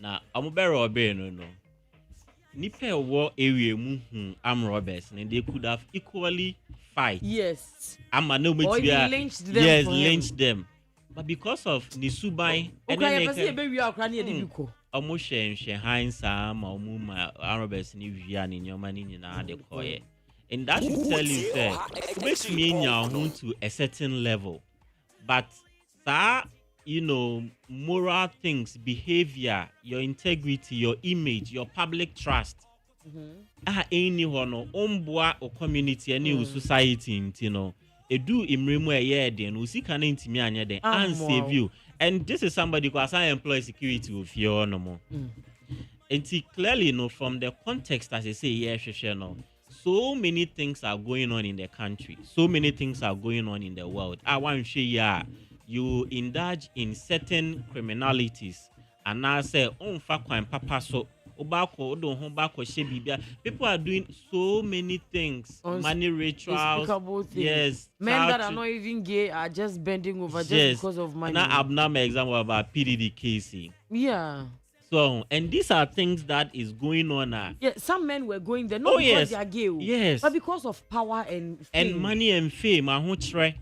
Na amubero Beno no. Nipe war area am Roberts and they could have equally fight. Yes. I'm a no lynched them. Yes, lynched them. But because of Nisubai and then almost Heinz Sam or Muma Roberts in Vian in your money in the coy. And that should tell you that makes me to a certain level. But moral things, behavior, your integrity, your image, your public trust. Any hono omboa or community any society edu imremu eye den usika na ntimi anya den and save you. And this is somebody who has employee security of your no more. And clearly from the context as I say so many things are going on in the country. So many things are going on in the world. I want to share you indulge in certain criminalities and I say papa so people are doing so many things, money rituals, yes, men that are not even gay are just bending over just because of money. Now abnormal example about PDD casing. Yeah. So, and these are things that is going on. Yeah, some men were going there not because they are gay, yes, but because of power and fame. And money and fame. I won't try.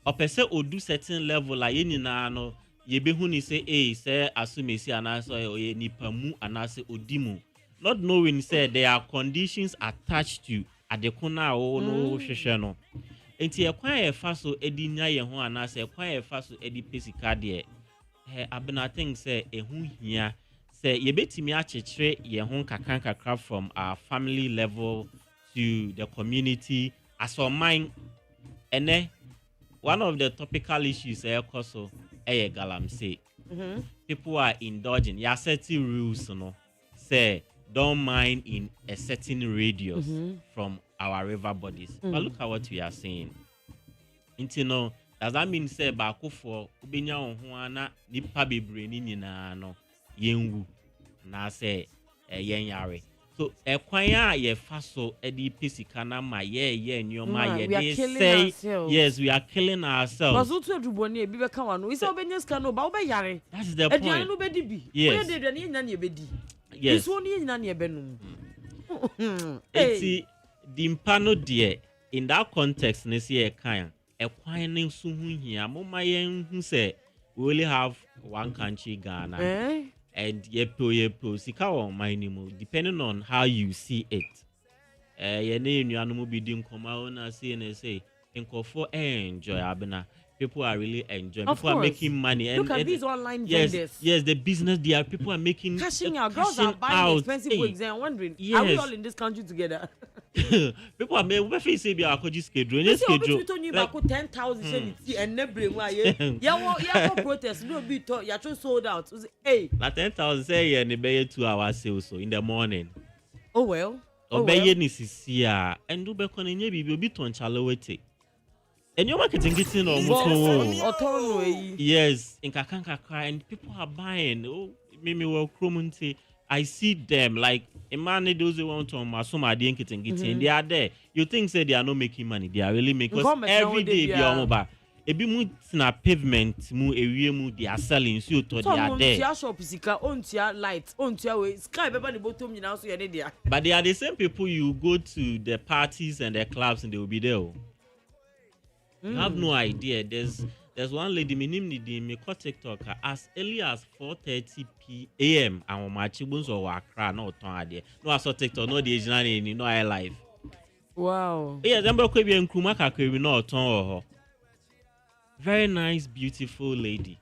A person will do certain level like any no. Ye be who ni say say assume si anase or ye nipa mu anase odimu. Not knowing say there are conditions attached to adekuna o no hwehwe no. Enti e kwan e fa so edi nya ye ho anase e kwan e fa so edi pesika de abena think say e hu hia say ye betimi achechire ye ho kakra from our family level to the community as for mine ene one of the topical issues koso galamsey. People are indulging ya certain rules no say don't mind in a certain radius from our river bodies. But look at what we are saying. Does that mean say baako for ubenya ho ana nipa bebre ni nyina no yenwu na say yen yare. So ekwan a ye fa so edi pesika na ma ye nyoma ye dey say yes we are killing ourselves. But so eduboni e bi be ka wano isa obenya ska no ba obeyare. That's the point. Eduane no be di bi. Yes. We dey eduane nyina na e be di. Yes. Iso ni nyina na e be no. Eti dimpano de in that context ne see e kan ekwan ne so hu hia moma yen hu say we only have one country Ghana. And yepo sika on my name depending on how you see it. Ye ne nuanu bi di nkoma ona say nkofo enjoy abena. People are really enjoying. People are making money. Look at these online vendors. Yes, the business there. People are making cashing out. Girls are buying expensive wigs and wondering, are we all in this country together? People are making. We say be our schedule. You schedule. Like 10,000 and never yeah, protest. No be talk. You just sold out. Hey, na 10,000 say yeah, ne 2 hours sales so in the morning. Oh well. Obeye ni sisia. And do be konenye bibi obi ton chalowete. And your marketing getting on yes, in Kakanka and people are buying. Oh, maybe well Cromunti. I see them like a man those who want to masoma getting they are there. You think say they are not making money, they are really making because every day be on ebi mu na pavement mu ewie mu they are selling so to they are there. Shop sika ontia light ontia we sky beba the bottom you now so you there. But they are the same people you go to the parties and the clubs and they will be there. You have no idea. There's one lady me call TikTok as early as 4:30 p.m. and my chibun's or Accra no ton there. No I saw TikTok no the Asian no I live. Wow. Yeah, them boy be Nkrumah kakwe no ton or very nice beautiful lady.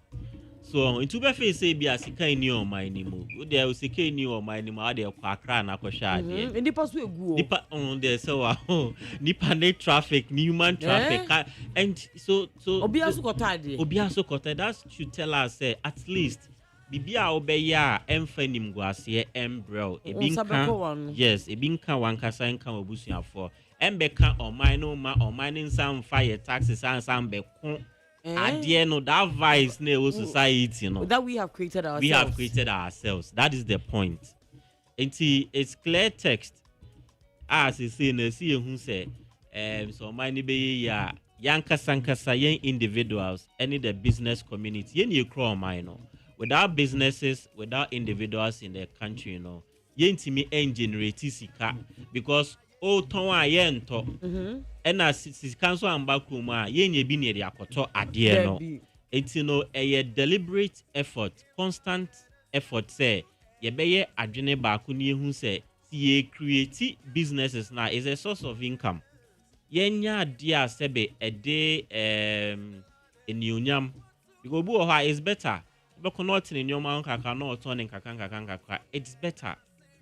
So into be face say be asika ni on my name. There was sika ni on my name ade kwa Accra na kwa sha there. Ndi pass we gu. Nipa on there so nipa net traffic, human traffic and so obi aso kota there. Obi aso kota that should tell us say at least bibia obeya emfa nim guase embrel ebinka yes ebinka wankasa nka obusuafo embeka oman no ma oman nsam fire taxes and some be kon adie no that vice na society no that we have created ourselves. We have created ourselves. That is the point. It's clear text as you see na see who say so many be ya yanka sankasa yen individuals any the business community yen ye crow mine no without businesses without individuals in the country you know yen timi generate sika because o ton a yen to and as sika so amba kuma yen ye bi ne de akoto ade no enti no a deliberate effort constant effort say ye beye adwene ba ko ne hu say ye create businesses now is a source of income yenya dia sebe a day enyunyam because bu oha is better because not in your man kaka no turning kaka it's better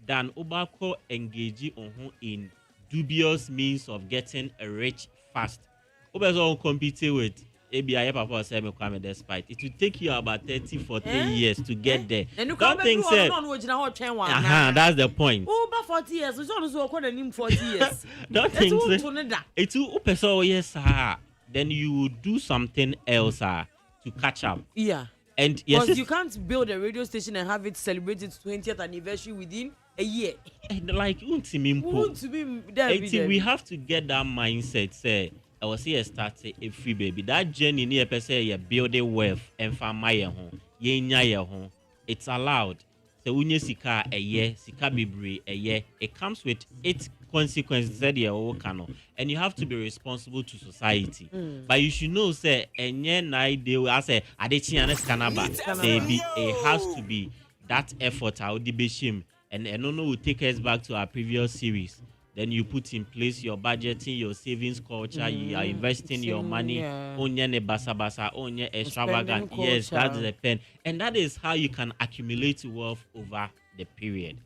than obako engage on in dubious means of getting rich fast obezo compete with ABI papa say me come despite it will take you about 30-40 years to get there. Don't think say that's the point. Over 40 years, so on him 40 years. Don't think it will person yes sir. Then you will do something else to catch up. Yeah. And yes, because you can't build a radio station and have it celebrate its 20th anniversary within a year. And like we have to get that mindset say I was here starting a free baby. That journey near say you building wealth and farm my home. Ye nya home. It's allowed. So unye sika a year, sika bibri a year, it comes with its consequences that you and you have to be responsible to society. But you should know, say, and yen they will say, Adechianes Canaba, it has to be that effort. I would be shame, and no will take us back to our previous series. Then you put in place your budgeting, your savings culture, you are investing your money, onye basa basa, onye extravagant. Yes, that's the pen. And that is how you can accumulate wealth over the period.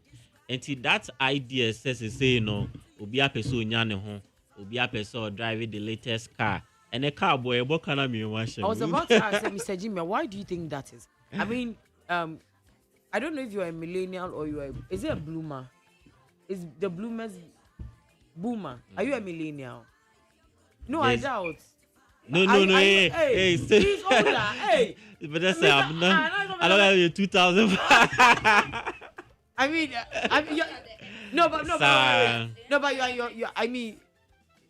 Until that idea says, you know, obi a person nyane ho, obi a person driving the latest car, and a car boy, what kind of me wash? I was about to ask Mr. Jimmy, why do you think that is? I mean, I don't know if you are a millennial or you are. Is it a bloomer? Is the bloomers boomer? Are you a millennial? No, yes. I doubt. No. Hey, he's older. Hey, but that's I'm not. I don't have your 2000. I mean, but you. I mean,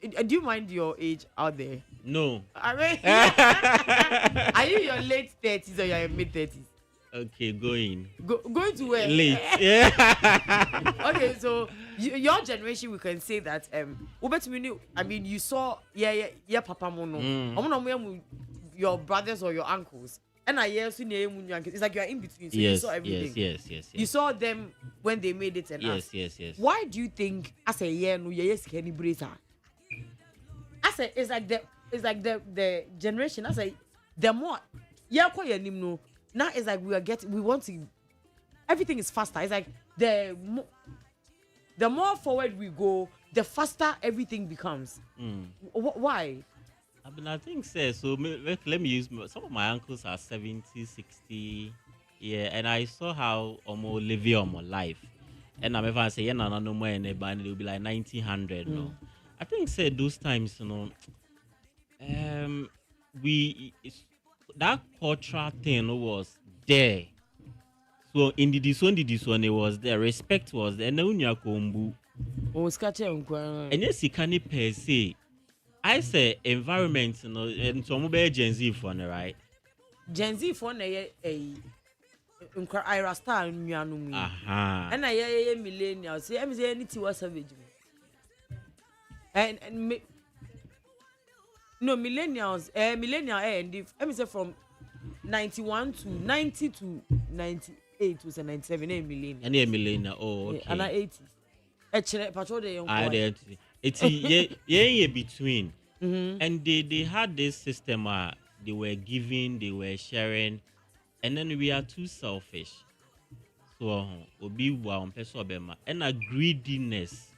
do you mind your age out there? No. I mean, are you your late 30s or your mid 30s? Okay, going to where? Late. Yeah. Okay, so your generation, we can say that I mean, you saw papa mono. Your brothers or your uncles. And it's like you are in between. So yes, you saw everything. Yes. You saw them when they made it and us. Yes. Why do you think as a year no can bracer? It's like the generation. I say the more now it's like we want to, everything is faster. It's like the more forward we go, the faster everything becomes. Why? I think so. Let me use some of my uncles are 70, 60, yeah, and I saw how live life. And I'm ever say no more and they'll be like 1900. No, I think those times, that cultural thing was there. So in this one it was there. Respect was there. And yes, you can't per se. I say environment, and some Gen Z phone, right? Gen Z phone I star and I millennials. See, I'm saying anything was savage. And no millennials, millennial and if I'm say from 91 to 90 to 98 was a 97 millennial. And a millennial, oh okay. And 80. Actually, patrol the young. It's yeah between. And they had this system they were giving, they were sharing, and then we are too selfish. So obi wa on person obema and a greediness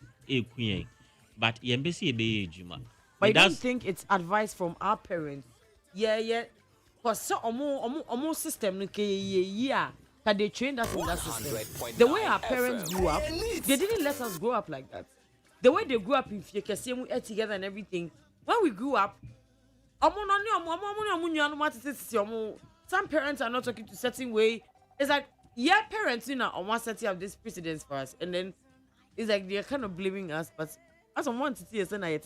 but yembesi be ejuma. But you don't think it's advice from our parents? Yeah. Because so almost system that they trained us in that system. The way our parents grew up, they didn't let us grow up like that. The way they grew up in Fiekese, we ate together and everything. When we grew up, some parents are not talking to certain way. It's like, parents, on one setting of this precedence for us. And then it's like they're kind of blaming us. But as someone to see us, and I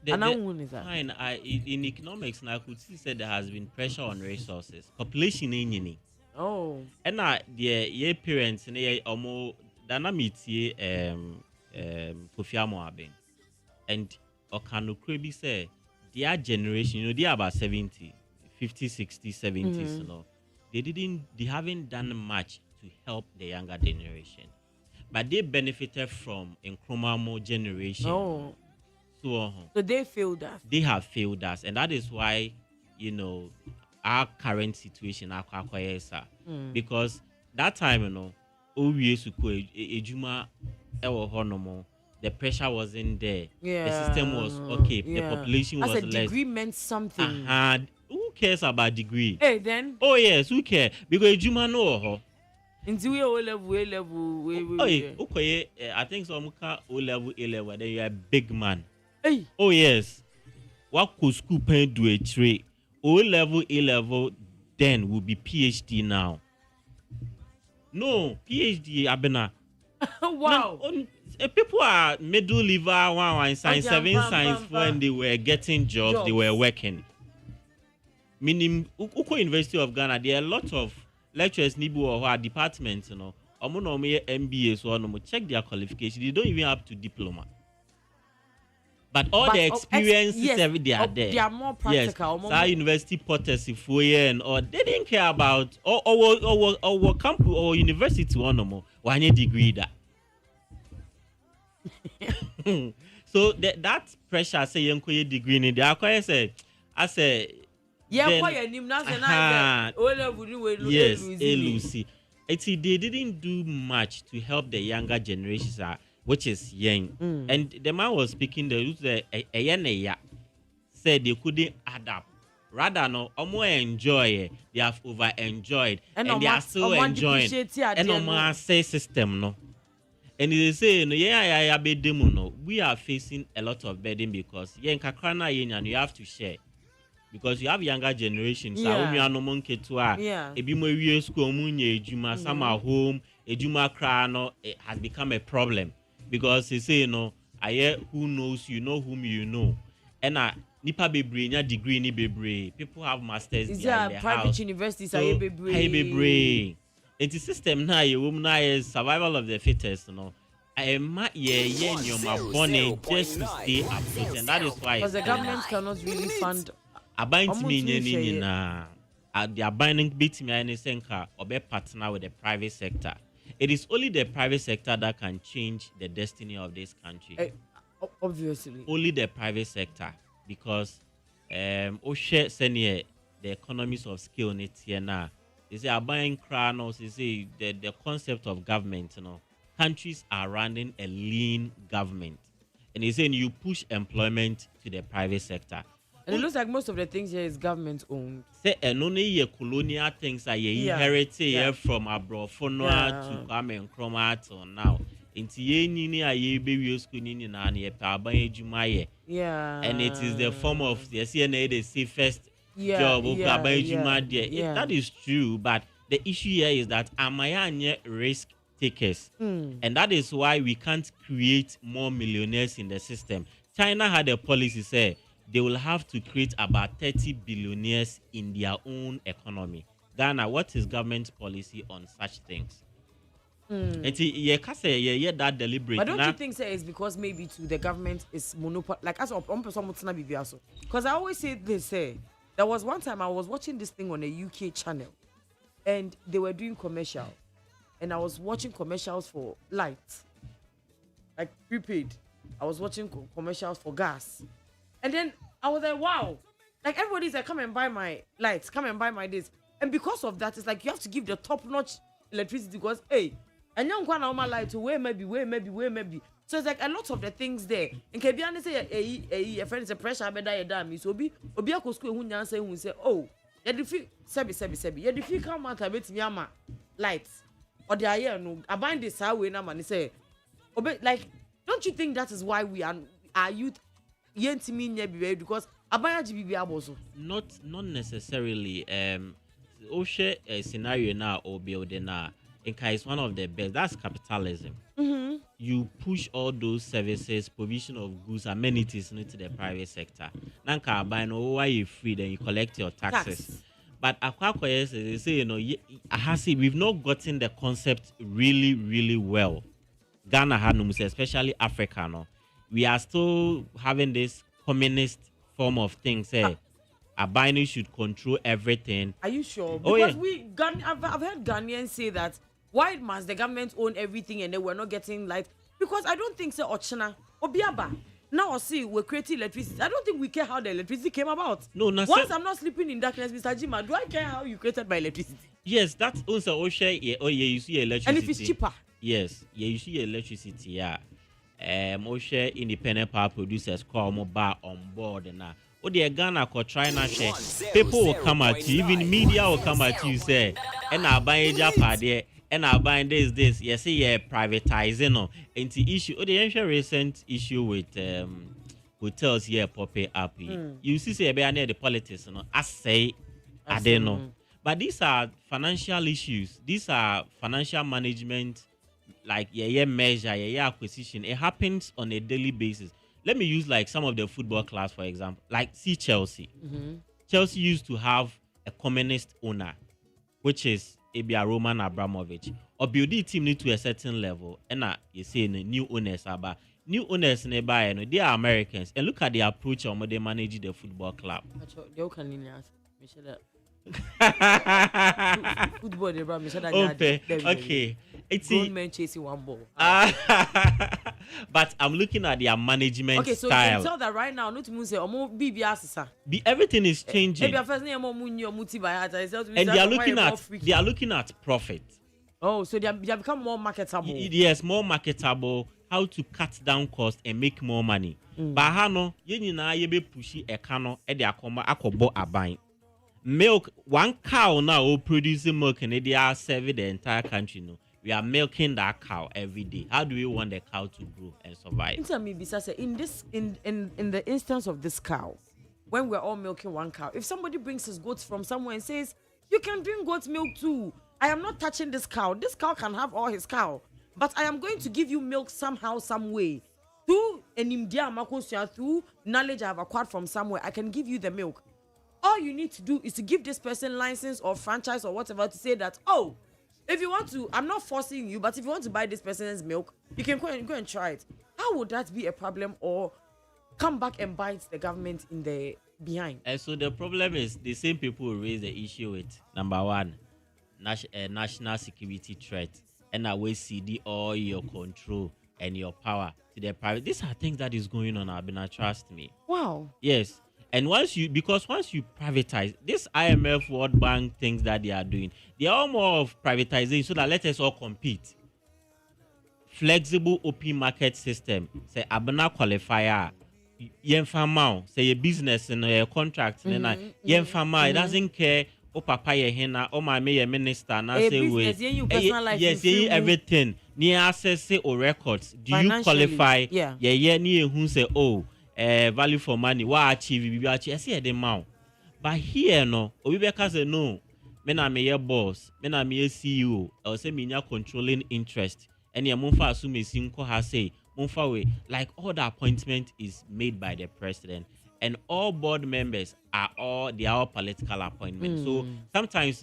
fine. In economics, I could see that there has been pressure on resources. Population in oh. And the parents dynamic Kofiamo Aben and Okano Krebi say their generation, they are about 70, 50, 60, 70s, they haven't done much to help the younger generation. But they benefited from Nkrumah generation. Oh. So they failed us. They have failed us, and that is why our current situation because that time the pressure wasn't there. Yeah. The system was okay. Yeah. The population was less. Degree meant something. Who cares about degree? Hey, then. Oh yes, who cares? Because Ejuma know. Into we level. Okay. I think some O level, A level. Then you are a big man. Hey. Oh yes. What could school pen do a trade? O level, A level, then will be PhD now. No, PhD ABENA. Wow. People are middle level one science 7 science when they were getting jobs, they were working. Meaning Uko University of Ghana, there are a lot of lecturers nibu or our departments, omo no me MBA so no check their qualification. They don't even have to diploma. But all the experiences they are there. They are more practical. Yes, university porters and or they didn't care about or campus or university one no more. One degree that. So that pressure say you a degree in the acquire say I say yes, Lucy. They didn't do much to help the younger generations, which is young. And the man was speaking, said they couldn't adapt. Rather, no, more enjoy. They have over enjoyed, and they are still enjoying. And no more say system, no. And they say, no, we are facing a lot of burden because you have to share. Because you have younger generations, some are home, it has become a problem. Because they say, who knows you know whom you know. And nipa bebre nya degree ni bebre. People have masters in their private house. universities so, bebre. It's a system now, is survival of the fittest, you know. Just to stay afloat, and that is why. Because the government cannot really fund. The binding bit me and senka or be partner with the private sector. It is only the private sector that can change the destiny of this country. Obviously. Only the private sector, because the economies of scale in it here now. They say buying crowns, they say the concept of government, you know. Countries are running a lean government. And they say you push employment to the private sector. And it looks like most of the things here is government owned. Say and only your colonial things are inherited from abroad for to come and come out on now. Into ye baby school and it is the form of the CNA the safest job that is true, but the issue here is that am risk takers, and that is why we can't create more millionaires in the system. China had a policy say they will have to create about 30 billionaires in their own economy. Ghana, what is government policy on such things? That deliberate. But don't you think it's because maybe to the government is monopoly? Like as because I always say this. There was one time I was watching this thing on a UK channel, and they were doing commercial, and I was watching commercials for lights, like prepaid. I was watching commercials for gas. And then I was like, wow. Like everybody's like, come and buy my lights, come and buy my this. And because of that, it's like you have to give the top-notch electricity because, hey, and young one on my light to where maybe. So it's like a lot of the things there. And can be honest, a friend is a pressure, I better damn me. So be a school who say, oh, yeah, the fee, sebi. Yeah, the fee come out a bit yama lights. Or the air no, I bind this highway now and say, like, don't you think that is why we are youth? Because not necessarily. Oshe scenario now or building now. Is one of the best. That's capitalism. You push all those services, provision of goods, amenities into the private sector. Nanka buy no why you free, then you collect your taxes. But Akwakoye they say, we've not gotten the concept really well. Ghana Hanums, especially Africa, no. We are still having this communist form of things. ABENA should control everything. Are you sure? Because I've heard Ghanaians say that why must the government own everything and they were not getting light? Because I don't think Ochana Obiaba. Now we're creating electricity. I don't think we care how the electricity came about. No, once I'm not sleeping in darkness, Mr. Jima, do I care how you created my electricity? Yes, that's also Oshe. You see electricity. And if it's cheaper. Yes, you see electricity, Oshe independent power producers call mobile on board now. The Ghana ko try na share. People will come at you, even media will come at you say, and I buy Japan and I buy this. Yes, privatizing no. And the issue, the recent issue with hotels here popping up. You see, say near the politics, I say, I don't know. But these are financial issues. These are financial management, like measure, acquisition. It happens on a daily basis. Let me use like some of the football clubs, for example. Like see Chelsea. Chelsea used to have a communist owner, which is Roman Abramovich. or build the team to a certain level, and you say new owners about new owners nearby, they are Americans, and look at the approach on how they manage the football club. Football, okay. It's grown men chasing one ball. But I'm looking at their management okay, so style. you can tell that right now. Not to say, everything is changing. And they are looking at profit. Oh, so they have become more marketable. Yes, more marketable. How to cut down cost and make more money. But hano, you na yebe pushy a cano at the akoma akobo abine. Milk, one cow now producing milk and they are serving the entire country. No, we are milking that cow every day. How do we want the cow to grow and survive? In the instance of this cow, when we're all milking one cow, if somebody brings his goats from somewhere and says, you can drink goat milk too, I am not touching this cow. This cow can have all his cow, but I am going to give you milk somehow, some way. Through knowledge I have acquired from somewhere, I can give you the milk. All you need to do is to give this person license or franchise or whatever to say that, oh, if you want to, I'm not forcing you, but if you want to buy this person's milk, you can go and try it. How would that be a problem or come back and bite the government in the behind? And so the problem is the same people who raise the issue with number one, national security threat, and always see all your control and your power to the private. These are things that is going on, ABENA, trust me. Wow. Yes. And once you privatize this IMF, World Bank things that they are doing, they are all more of privatization so that let us all compete. Flexible open market system. Say ABENA qualifier. Yen farmer, say a business and a contract. Yen farmer, it doesn't care. Oh, papa, ye hena. Oh, my mayor minister. Now say we. Yes, everything. Near access say or records. Do you qualify? Yeah. Near who say oh. Value for money, what achieve? I see the amount. But here, no, Obibeka say no. Men are me boss, men are me CEO, or say me controlling interest. And your Munfa assume Sinko has say, Munfa way, like all the appointment is made by the president. And all board members are all political appointments. So sometimes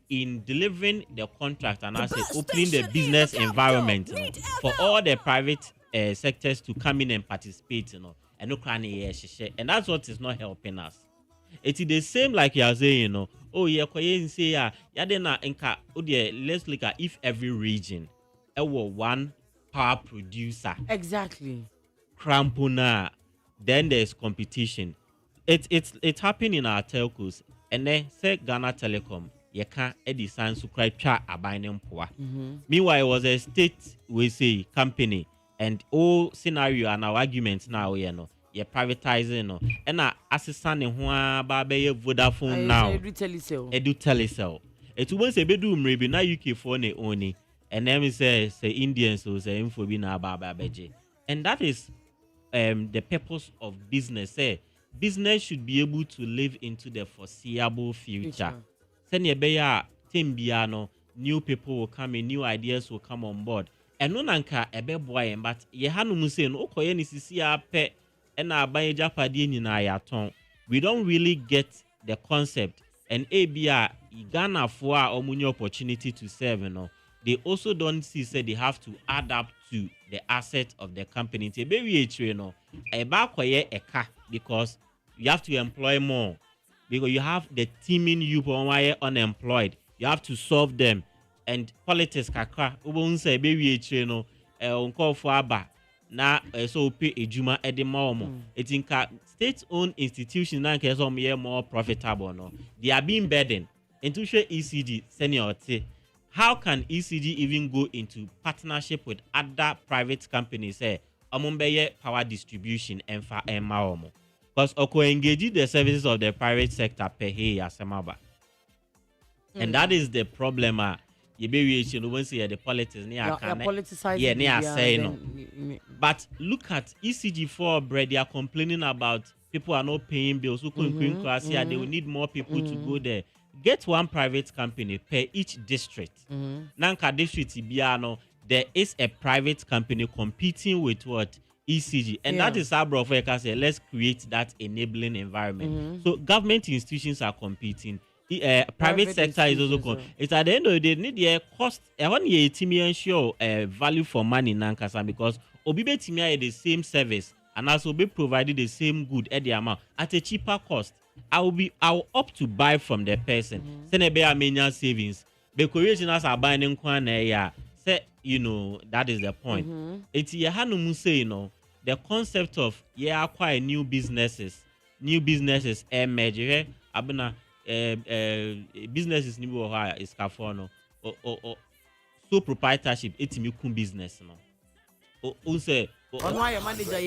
in delivering the contract and I say opening the business environment for all the private sectors to come in and participate, and that's what is not helping us. It is the same like you are saying, oh yeah, say let's look at if every region one power producer. Exactly. Crampona, then there's competition. It's happening in our telcos. And then say Ghana Telecom, you can't design to cry abiding poor. Meanwhile, it was a state we say company. And all scenario and our arguments now, you're privatizing, and assistant in Vodafone now. Edu telecell. It was a bedroom maybe now UK phone only, and then say Indians who say info be na baba beje. And that is the purpose of business. Business should be able to live into the foreseeable future. Send your beya timbiano, new people will come in, new ideas will come on board. And no nanka ebe boy, but ye hanu muse no okoye ni sisi ape ena abanye japadi ni na yaton. We don't really get the concept. And ABA Ghana for omunye opportunity to serve, they also don't see say they have to add up to the asset of the company. Because you have to employ more. Because you have the teaming you unemployed. You have to solve them. And politics kakra ubon say baby unko for aba na so pay ejuma edema omo etinka state owned institutions na nke so more profitable no they are being burdened into ECG seniority. How can ECG even go into partnership with other private companies omombeye power distribution and for omo because oko engage the services of the private sector per he asemaba. And that is the problem. You be the politics but look at ECG4 bread. They are complaining about people are not paying bills. They will need more people to go there. Get one private company per each district. Nanka district there is a private company competing with what ECG, and that is how Brofeka say let's create that enabling environment. So government institutions are competing. Private sector is also it's at the end of the day need the cost one year timi ensure value for money nankasa because obi betimi the same service and also be provided the same good at the amount at a cheaper cost. I'll opt to buy from the person. Send a mania savings. The originals are buying in kwana say that is the point. It's Yahanu say the concept of acquire new businesses emerge abena businesses ni wo ha is kafono or so proprietorship etimi kun business no o say your manager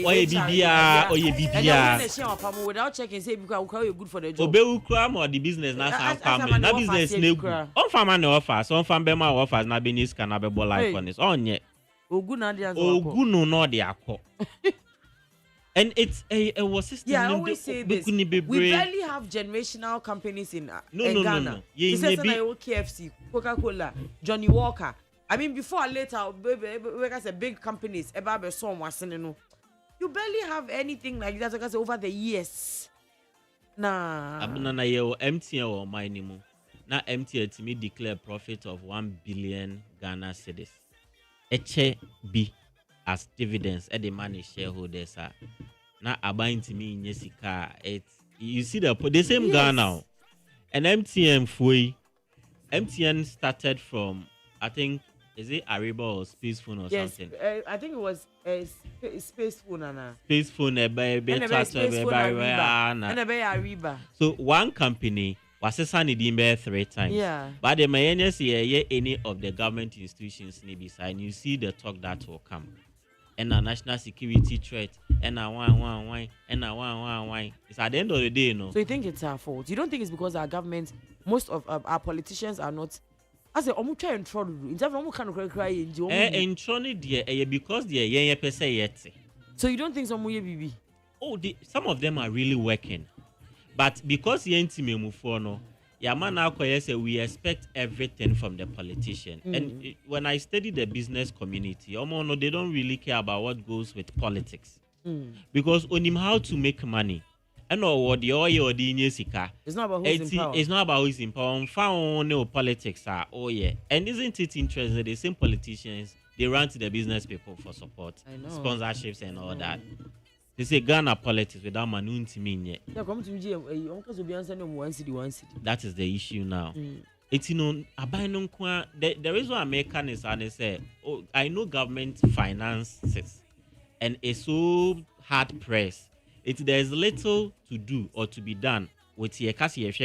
without checking say because you good for the job obewu kra mo the business na family na business na egu on farmer na offer so on farm be ma offers na be nis kana be life on this onye ogun na dia ogun no dey akọ. And it's a system. Yeah, I always say this. We barely have generational companies in Ghana. No. He says KFC, Coca-Cola, Johnny Walker. I mean, before or later, like I big companies, you barely have anything like that because over the years. Nah. Abuna yo MTN or minimum. Now MTN to me declare profit of 1 billion Ghana cedis. HB as dividends at the money shareholders are not abiding to me in Jessica. You see the same Ghana now. And MTN started from I think is it Ariba or Space Phone or something? I think it was Space Phone Space Phone Ariba. So one company was assigned 3 times. Yeah. But the mayonnaise here any of the government institutions need beside and you see the talk that will come. And a national security threat, and a one, and a one. It's at the end of the day, So you think it's our fault? You don't think it's because our government, most of our politicians are not. I say, I'm trying to in terms of kind of cry in because they're per se yet. So you don't think some BB? Oh, some of them are really working, but because the intimate move for no. We expect everything from the politician. And when I study the business community, they don't really care about what goes with politics. Because on him how to make money. And what the oil or the Inyesika. It's not about who's in power. It's not about who's in power. Found politics are And isn't it interesting? The same politicians they run to the business people for support, sponsorships and all that. They say Ghana politics without Manun to me. That is the issue now. It's the reason American is and they say, oh, I know government finances and it's so hard pressed. There's little to do or to be done with your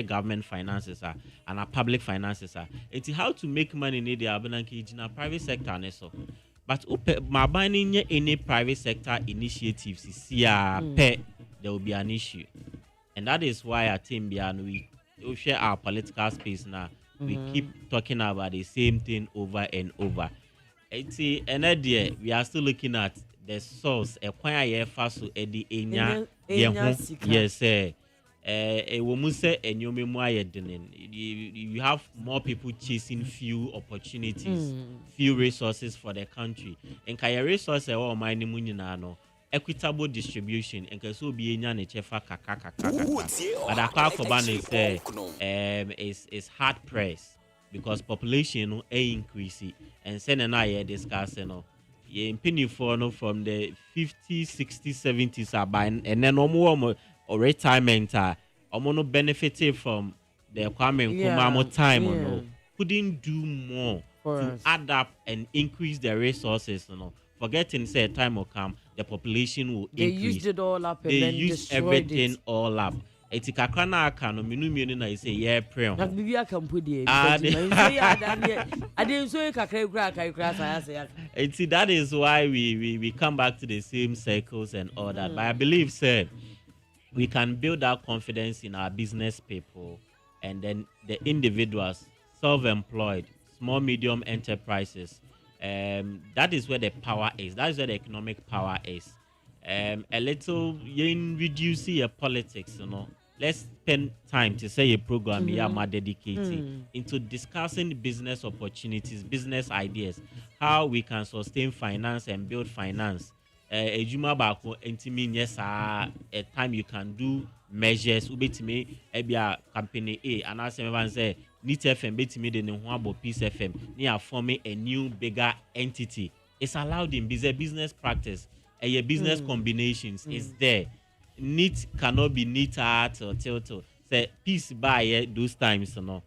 government finances and our public finances. It's how to make money in the private sector. But my buying any private sector initiatives there will be an issue. And that is why at Timbian we share our political space now. We keep talking about the same thing over and over. We are still looking at the source. Yes, you have more people chasing few opportunities, few resources for the country. And kaya resources or mining money no equitable distribution and can so be enya ne chefa kaka. But apart from that is hard pressed because population increase and send na here discussing penny for from the 50s, 60s, 70s are buying and then more or retirement no benefited from the Kwame Nkrumah time couldn't do more to add up and increase their resources forgetting say time will come the population will increase. They used it all up and they then used destroyed everything it. all up. It's kakra na aka no minu na say yeah prayer. Na bibi aka mpo die. I didn't so kakra kra say. It's that is why we come back to the same circles and all that. But I believe said we can build that confidence in our business people and then the individuals, self-employed, small medium enterprises. That is where the power is. That is where the economic power is. A little in reducing your politics, Let's spend time to say a program we are more dedicated into discussing business opportunities, business ideas, how we can sustain finance and build finance ejuma baako entimi nye saa a time you can do measures ubetimi ebia company A and as everyone say Neat FM betimi de ne ho abo Peace FM they are forming a new bigger entity. It's allowed in business practice. A business combinations is there. Neat cannot be neat art or tilto. Say peace by those times no.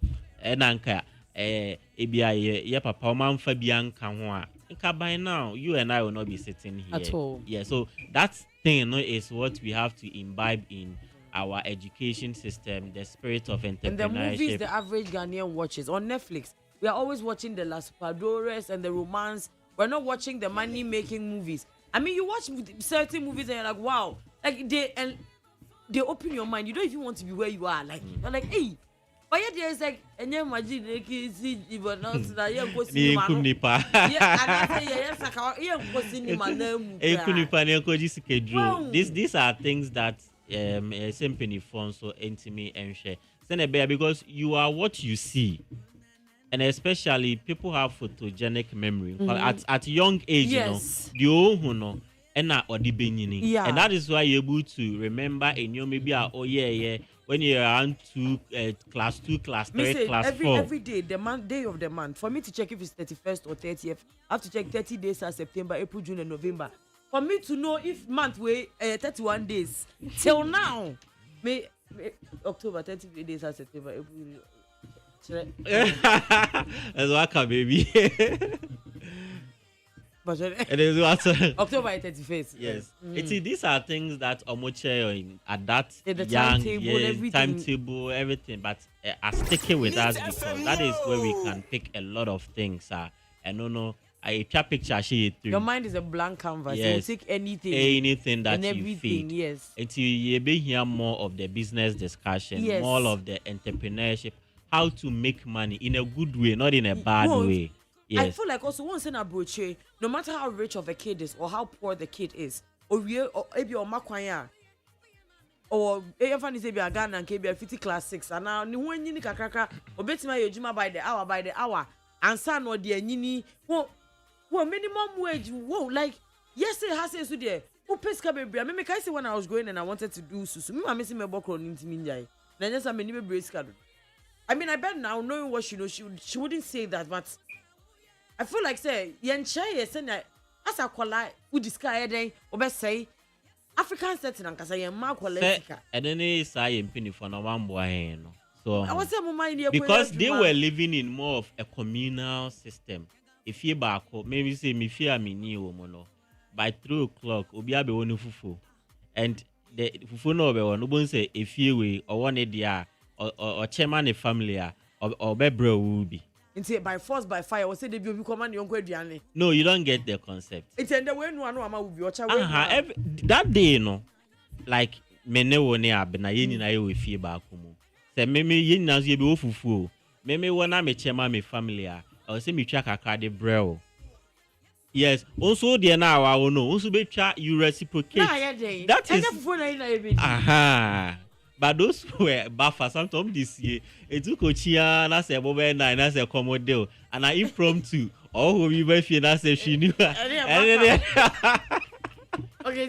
Enanka ebia ye papa man fa bianka ho a. By now you and I will not be sitting here at all. Yeah, so that thing is what we have to imbibe in our education system, the spirit of entrepreneurship. And the movies the average Ghanaian watches on Netflix, we are always watching the Las Padores and the romance. We're not watching the money making movies. I mean, you watch certain movies and you're like, wow, like they open your mind. You don't even want to be where you are. Like you're like, hey, but yet there's like, and you imagine like see even not that you go cinema. These are things that simply phone so intimate and share. Because you are what you see. And especially people have photogenic memory. At young age, yes. You know, and that is why you're able to remember in your maybe when you're around class 2, class 3, class 4. Every day, day of the month. For me to check if it's 31st or 30th, I have to check 30 days as September, April, June, and November. For me to know if month way 31 days till now, May October 30 days as September, April. That's what baby. It is what October 31st. Yes. These are things that Omoche at that the young timetable, everything. But are sticking with us because that is where we can pick a lot of things. And no, I picture she through. Your mind is a blank canvas. Yes. You take anything that and you feed. Yes. Until you be hear more of the business discussion, yes. more of the entrepreneurship, how to make money in a good way, not in a bad way. Yes. I feel like also once in a brochure, no matter how rich of a kid is or how poor the kid is, or maybe or makwanya, or even if you are Ghana and KB 50 class 6, and now ni when you kakaka, or bet my yojuma by the hour, and son or the nini, well, minimum wage, whoa, like yes, it has to there. Who pays baby? I mean, I say when I was going and I wanted to do susu, I'm missing my bokro into minjai. Then just I mean, brace card. I mean, I bet now knowing what she knows, she wouldn't say that, but. I feel like say yenche yesen as akwala who discard then obe say African setting and kasa yen ma akwala sika. And then say yempini for no one boy no. So I was say because they were living in more of a communal system. If you back maybe say me fear me ni o mo no. By 3 o'clock obi abe wonu fufu. And the fufu no be won no say if you we or one dia or chairman a family or be bro will be. By force, by fire, or say they be command your uncle. No, you don't get the concept. It's in the way no one will be your child. That day, no, like mene wone abena yeni na ye we fie ba akumu. Say me yeni na ye be ofufu. Me wona me chema me family or say me twa kakra de brel. Yes, also there now I know. Also be twa you reciprocate. That is aha. But those were buffer sometimes this year. It took Ochia, that's a mobile nine, that's a commodore, and I impromptu. Oh, we were feeling as if she knew. Okay,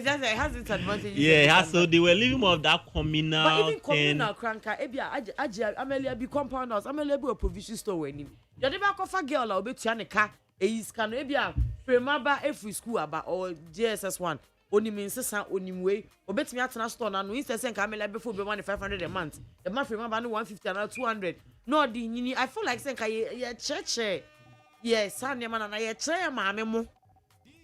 just it has its advantages. Yeah, so they were living more of that communal. But even communal cranker, Ebia, Amelia be compound house, Amelia be a provision store when him. You never offer girl or be Tianica, a is can Ebia, remember every school about or JSS1. Only means only way. Or bet me at an store and we said Camilla before be 500 a month. The month remember 150 and 200. No, I feel like saying I church. Yes, son, man, and I chair, mamma.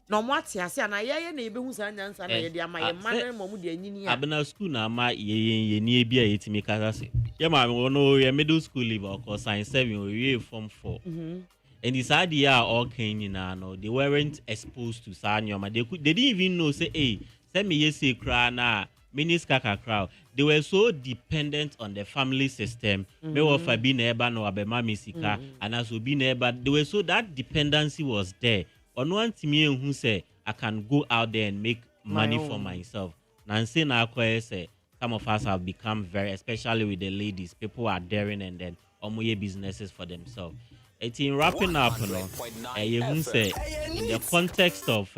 No, what I say, and I neighbor who's an answer, and I my mother, Momu, Abena school now, my ye near be a make us say. Yeah, my no, your middle school leave or cause science 7 or you form 4. And this idea all came in no, they weren't exposed to Sanyama. They didn't even know say, hey, send me yes crana, miniskaka crowd. They were so dependent on the family system. They were for being eba no abema misika and as being eba. They were so that dependency was there. On one team who say I can go out there and make money for myself. Nancy na say some of us have become very, especially with the ladies, people are daring and then omoye businesses for themselves. It's in wrapping up, you say in the context of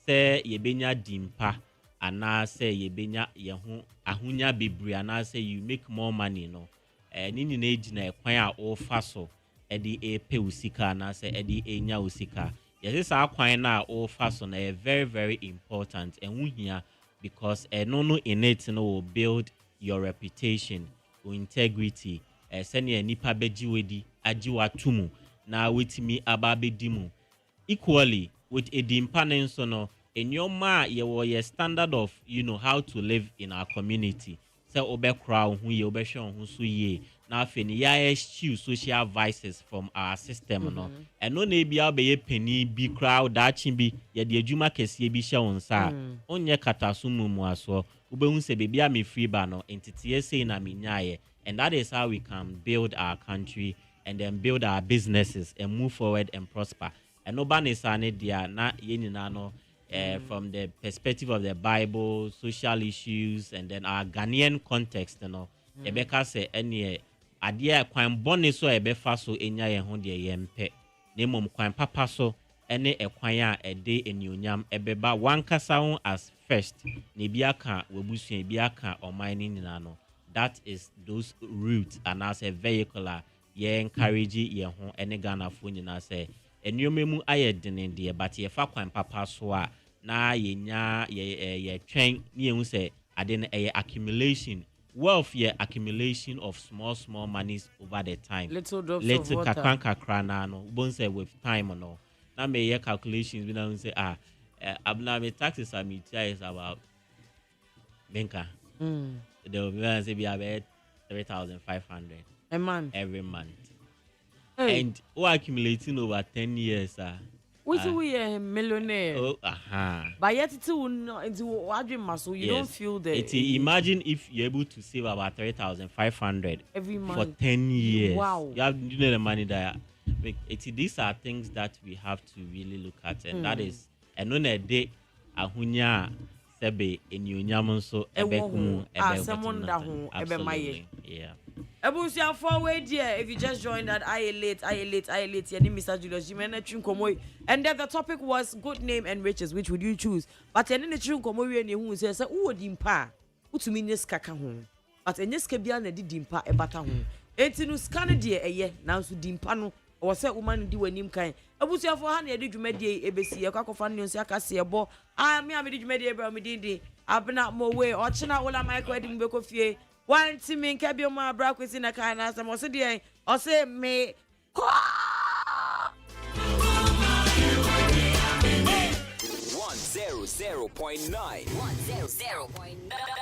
say yebenya dimpa anaasɛ yebenya yeho ahunya bebre anaasɛ you make more money no nini na ejina ekwan a ofa so edi epe usika anaasɛ edi enya usika yesi sa kwan na ofa so na very very important and hia because no in it no will build your reputation or integrity sɛnea nipa beji wedi ajiwa tumu na wetimi aba bedimu equally with a dimpa nso no enyoma ye standard of how to live in our community say obekra hu ye obehwe hu so ye na afeni ya eschew social vices from our system no eno na ebia be ye pani bi crowd dachi bi ye de adwuma kese bi hye wonsa onye kataso mumu aso obehu se bebia me free ba no entity say na menyaye and that is how we can build our country and then build our businesses and move forward and prosper and no banisane dia na ye nyina no from the perspective of the Bible, social issues, and then our Ghanaian context, Ebeka say any idea kwan bone so ebefa so enya ye ho de yempe. Nemom kwan papa so ene ekwan a ede enyonyam ebeba wankasa ho as first. Ne bia ka webusu bia ka oman ni nyina no. That is those routes and as a vehicular ye encourage ye ho ene Ghana fo nyina say enyomemu ayedene de but ye fa kwan papa so a na yenya ye twen ni ehun say ade na accumulation wealth ye accumulation of small monies over the time little drops of water kakra na no bon say with time no na me ye calculations we na say abna me taxes are me is about benka the will say be about 3,500 a month every month. Hey. And we're accumulating over 10 years. We are millionaire. Oh, but yet it's into muscle. You don't feel that. Imagine if you're able to save about 3,500 every month for 10 years. Wow. You know the money that these are things that we have to really look at, and that is and on a day ahunya sebe enyonyam so ebekumu someone that who ebe maye. Yeah. Ebusia forward here. If you just joined that I late. Your name is Mr. Julius Jimena Chunkomoy. And then the topic was good name and riches. Which would you choose? But then in the Chunkomoy and who says, "Who dimpa? Who to me kaka home?" But in this kabia na di dimpa e bata home. Etinu scan die eye now so dimpa no. Or say woman di wanim kind. Ebusia for hand ye di dwumadi ebesi ye kwakofa ne nsi akase ye bo. Me di dwumadi e bra me di abena mo way or china ola michael edim beko fie. One team in Kabio ma bra kwesi na kan na sam o se de o se me 100.9